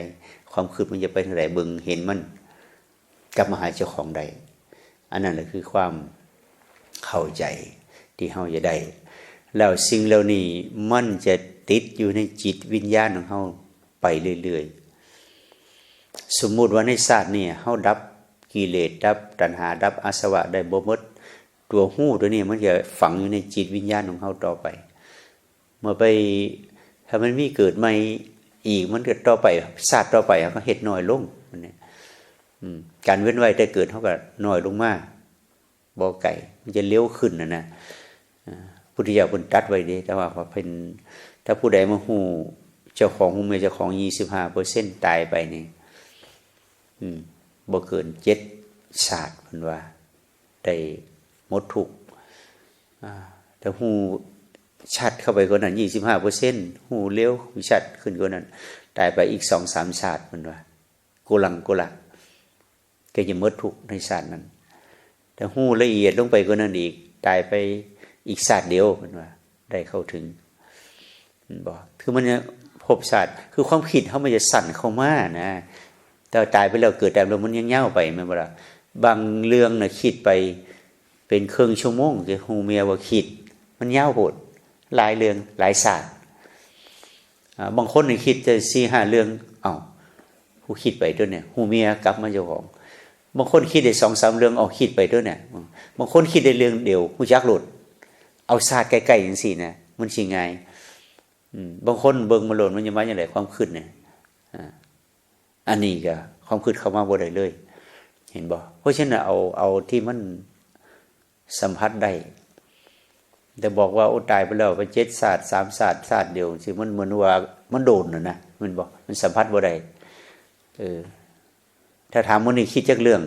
ความคิดมันจะไปทางใดเบิ่งเห็นมันกลับมาหาเจ้าของใดอันนั้นแหละคือความเข้าใจที่เฮาจะได้แล้วสิ่งเหล่านี้มันจะติดอยู่ในจิตวิญญาณของเฮาไปเรื่อยๆสมมุติว่าในชาตินี้เฮาดับกิเลสดับตัณหาดับอาสวะได้บ่หมดตัวหู้ตัวนี้มันจะฝังอยู่ในจิตวิญญาณของเฮาต่อไปเมื่อไปถ้ามันมีเกิดใหม่อีกมันเกิดต่อไปชาติต่อไปเฮาก็เฮ็ดน้อยลงมันเนี่ยการเว้นไว้แต่เกิดเท่ากับน้อยลงมากบ่ไก่มันจะเลี้ยวขึ้นนะพุทธิยถาเพิ่นตัดไว้ดีแต่ว่าพอเป็นถ้าผู้ใดมาฮู้เจ้าของฮู้เมียเจ้าของ 25% ตายไปนี่บ่เกิน7ชาติเพิ่นว่าได้หมดทุกข์แต่ฮู้ชัดเข้าไปกว่านั้น 25% ฮู้เร็วชัดขึ้นกว่านั้นตายไปอีก 2-3 ชาติเพิ่นว่ากุลังก็จะหมดทุกข์ในชาตินั้นแต่หู้ละเอียดลงไปกว่านั้นอีกตายไปอีกชาติเดียวมันว่าได้เข้าถึงบอกคือมันจะพบชาติคือความคิดเขามันจะสั่นเข้ามานะแต่ตายไปแล้วเกิดแต่แล้วมันยังเง่าไปมันบ่ล่ะบางเรื่องน่ะคิดไปเป็นครึ่งชั่วโมงจะฮู้เมียว่าคิดมันเง่าโหดหลายเรื่องหลายศาสตร์บางคนนี่คิดจะ 4-5 เรื่องเอ้าผู้คิดไปด้วยเนี่ยฮู้เมียกลับมาเจ้าของบางคนคิดได้ 2-3 เรื่องเอาคิดไปด้วยเนี่ยบางคนคิดได้เรื่องเดียวฮู้จักโลดเอาศาสตร์ใกล้ๆจังซี่นะมันสิง่ายบางคนเบิ่งมาโลดมันจะมาจังได๋ความคิดเนี่ยอันนี้ก็ความคิดเข้ามาบ่ได้เลยเห็นบ่เพราะฉะนั้นเอาที่มันสัมผัสได้แต่บอกว่าโอ้ตายไปแล้วไป7ศาสตร์3ศาสตร์ศาสตร์เดียวสิมันเหมือนว่ามันโดนนะมันบ่มันสัมผัสบ่ได้ถ้าถามมื้อนี้คิดจักเรื่อง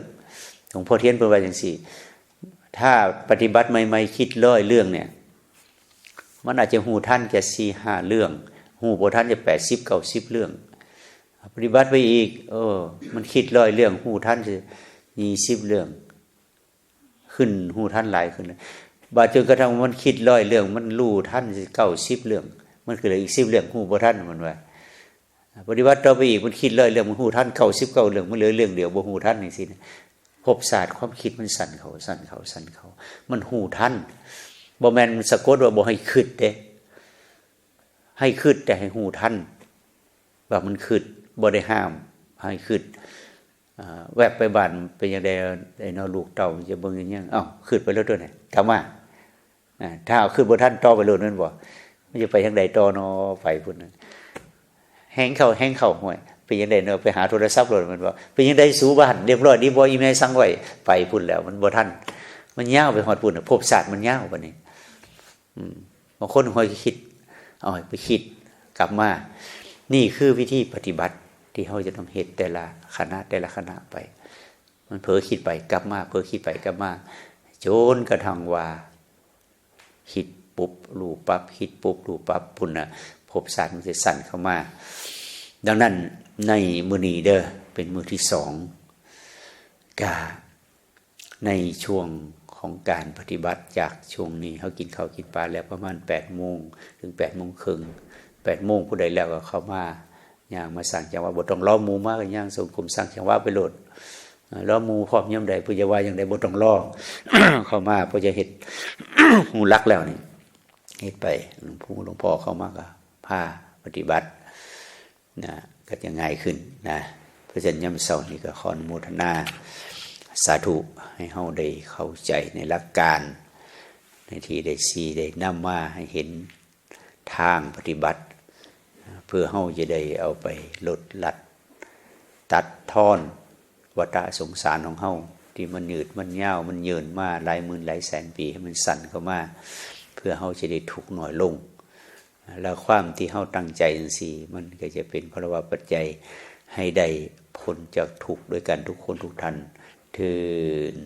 หลวงพ่อเทียนเพิ่นว่าจังซี่ถ้าปฏิบัติใหม่ๆคิด100เรื่องเนี่ย มันอาจจะหูท่านแค่4-5เรื่องหูบ่ท่านจะ80-90เรื่องปฏิบัติไปอีกมันคิด100เรื่องหูท่านจะ20เรื่องขึ้นหูท่านหลายขึ้นบาดจนกระทั่งมันคิด100เรื่องมันรู้ท่าน90เรื่องมันคือเหลืออีก10เรื่องหูบ่ท่านมันว่าปฏิบัติต่อไปอีกมันคิด100เรื่องมันหูท่าน99เรื่องมันเหลือเรื่องเดียวบ่หูท่านจังซี่นะภพศาสตร์ความคิดมันสั่นเขามันหูท่านบ่แม่นสะกดว่าบ่ให้คิดเด้ให้คิดแต่ให้หูท่านว่ามันคิดบ่ได้ห้ามให้คิดแวบไปบ้านเป็นจังได๋ไอ้น้อลูกเต้าจะเบิ่งอย่างยังคิดไปแล้วตัวไหนกลับมาถ้าเอาคิดบ่ทันต่อไปโลดนั่นบ่มันจะไปทางใดต่อเนาะไปพุ่นน่ะแฮงเข้าห้วยเป็นจังได๋เนาะไปหาโทรศัพท์โลดมันบ่เป็นจังได๋สู่บ้านเรียบร้อยดีบ่อีแม่สั่งไว้ไปพุ่นแล้วมันบ่ทันมันยาวไปฮอดพุ่นน่ะภพศาสตร์มันยาวบัดนี้บางคนค่อยคิดเอาไปคิดกลับมานี่คือวิธีปฏิบัติที่เขาจะต้องเฮ็ดแต่ละคณะไปมันเผลอคิดไปกลับมาเผลอคิดไปกลับมาจนกระทั่งว่าคิดปุ๊บรู้ปั๊บคิดปุ๊บรู้ปั๊บพุ่นน่ะภพศาสตร์มันจะสั่นเข้ามาดังนั้นในมื้อนี้เด้อเป็นมื้อที่2กะในช่วงของการปฏิบัติจากช่วงนี้เขากินข้าวกินปลาแล้วประมาณ 8:00 นถึง 8:30 น 8:00 นผู้ใดแล้วก็เข้ามาย่างมาสั่งจังว่าบ่ต้องรอหมู่มาก็ย่างส่งกลุ่มสั่งจังว่าไปโลดรอหมู่พร้อมยามใดผู้จะว่าอย่างใดบ่ต้องรอ เข้ามาเพื่อจะเฮ็ด หูรักแล้วนี่เฮ็ดไปหลวงพ่อเข้ามาก็พาปฏิบัตินะก็จะง่ายขึ้นนะเพราะฉะนั้นยามเช้านี้ก็ขออนุโมทนาสาธุให้เฮาได้เข้าใจในหลักการในที่ได้นำมาให้เห็นทางปฏิบัติเพื่อเฮาจะได้เอาไปลดลัดตัดทอนวัฏสงสารของเฮาที่มันยืดมันยาวมันเยินมาหลายหมื่นหลายแสนปีให้มันสั้นเข้ามาเพื่อเฮาจะได้ทุกข์น้อยลงแล้วความที่เฮาตั้งใจจังซี่มันก็จะเป็นภาวะปัจจัยให้ได้พ้นจากทุกข์ด้วยกันทุกคนทุกท่านเถิด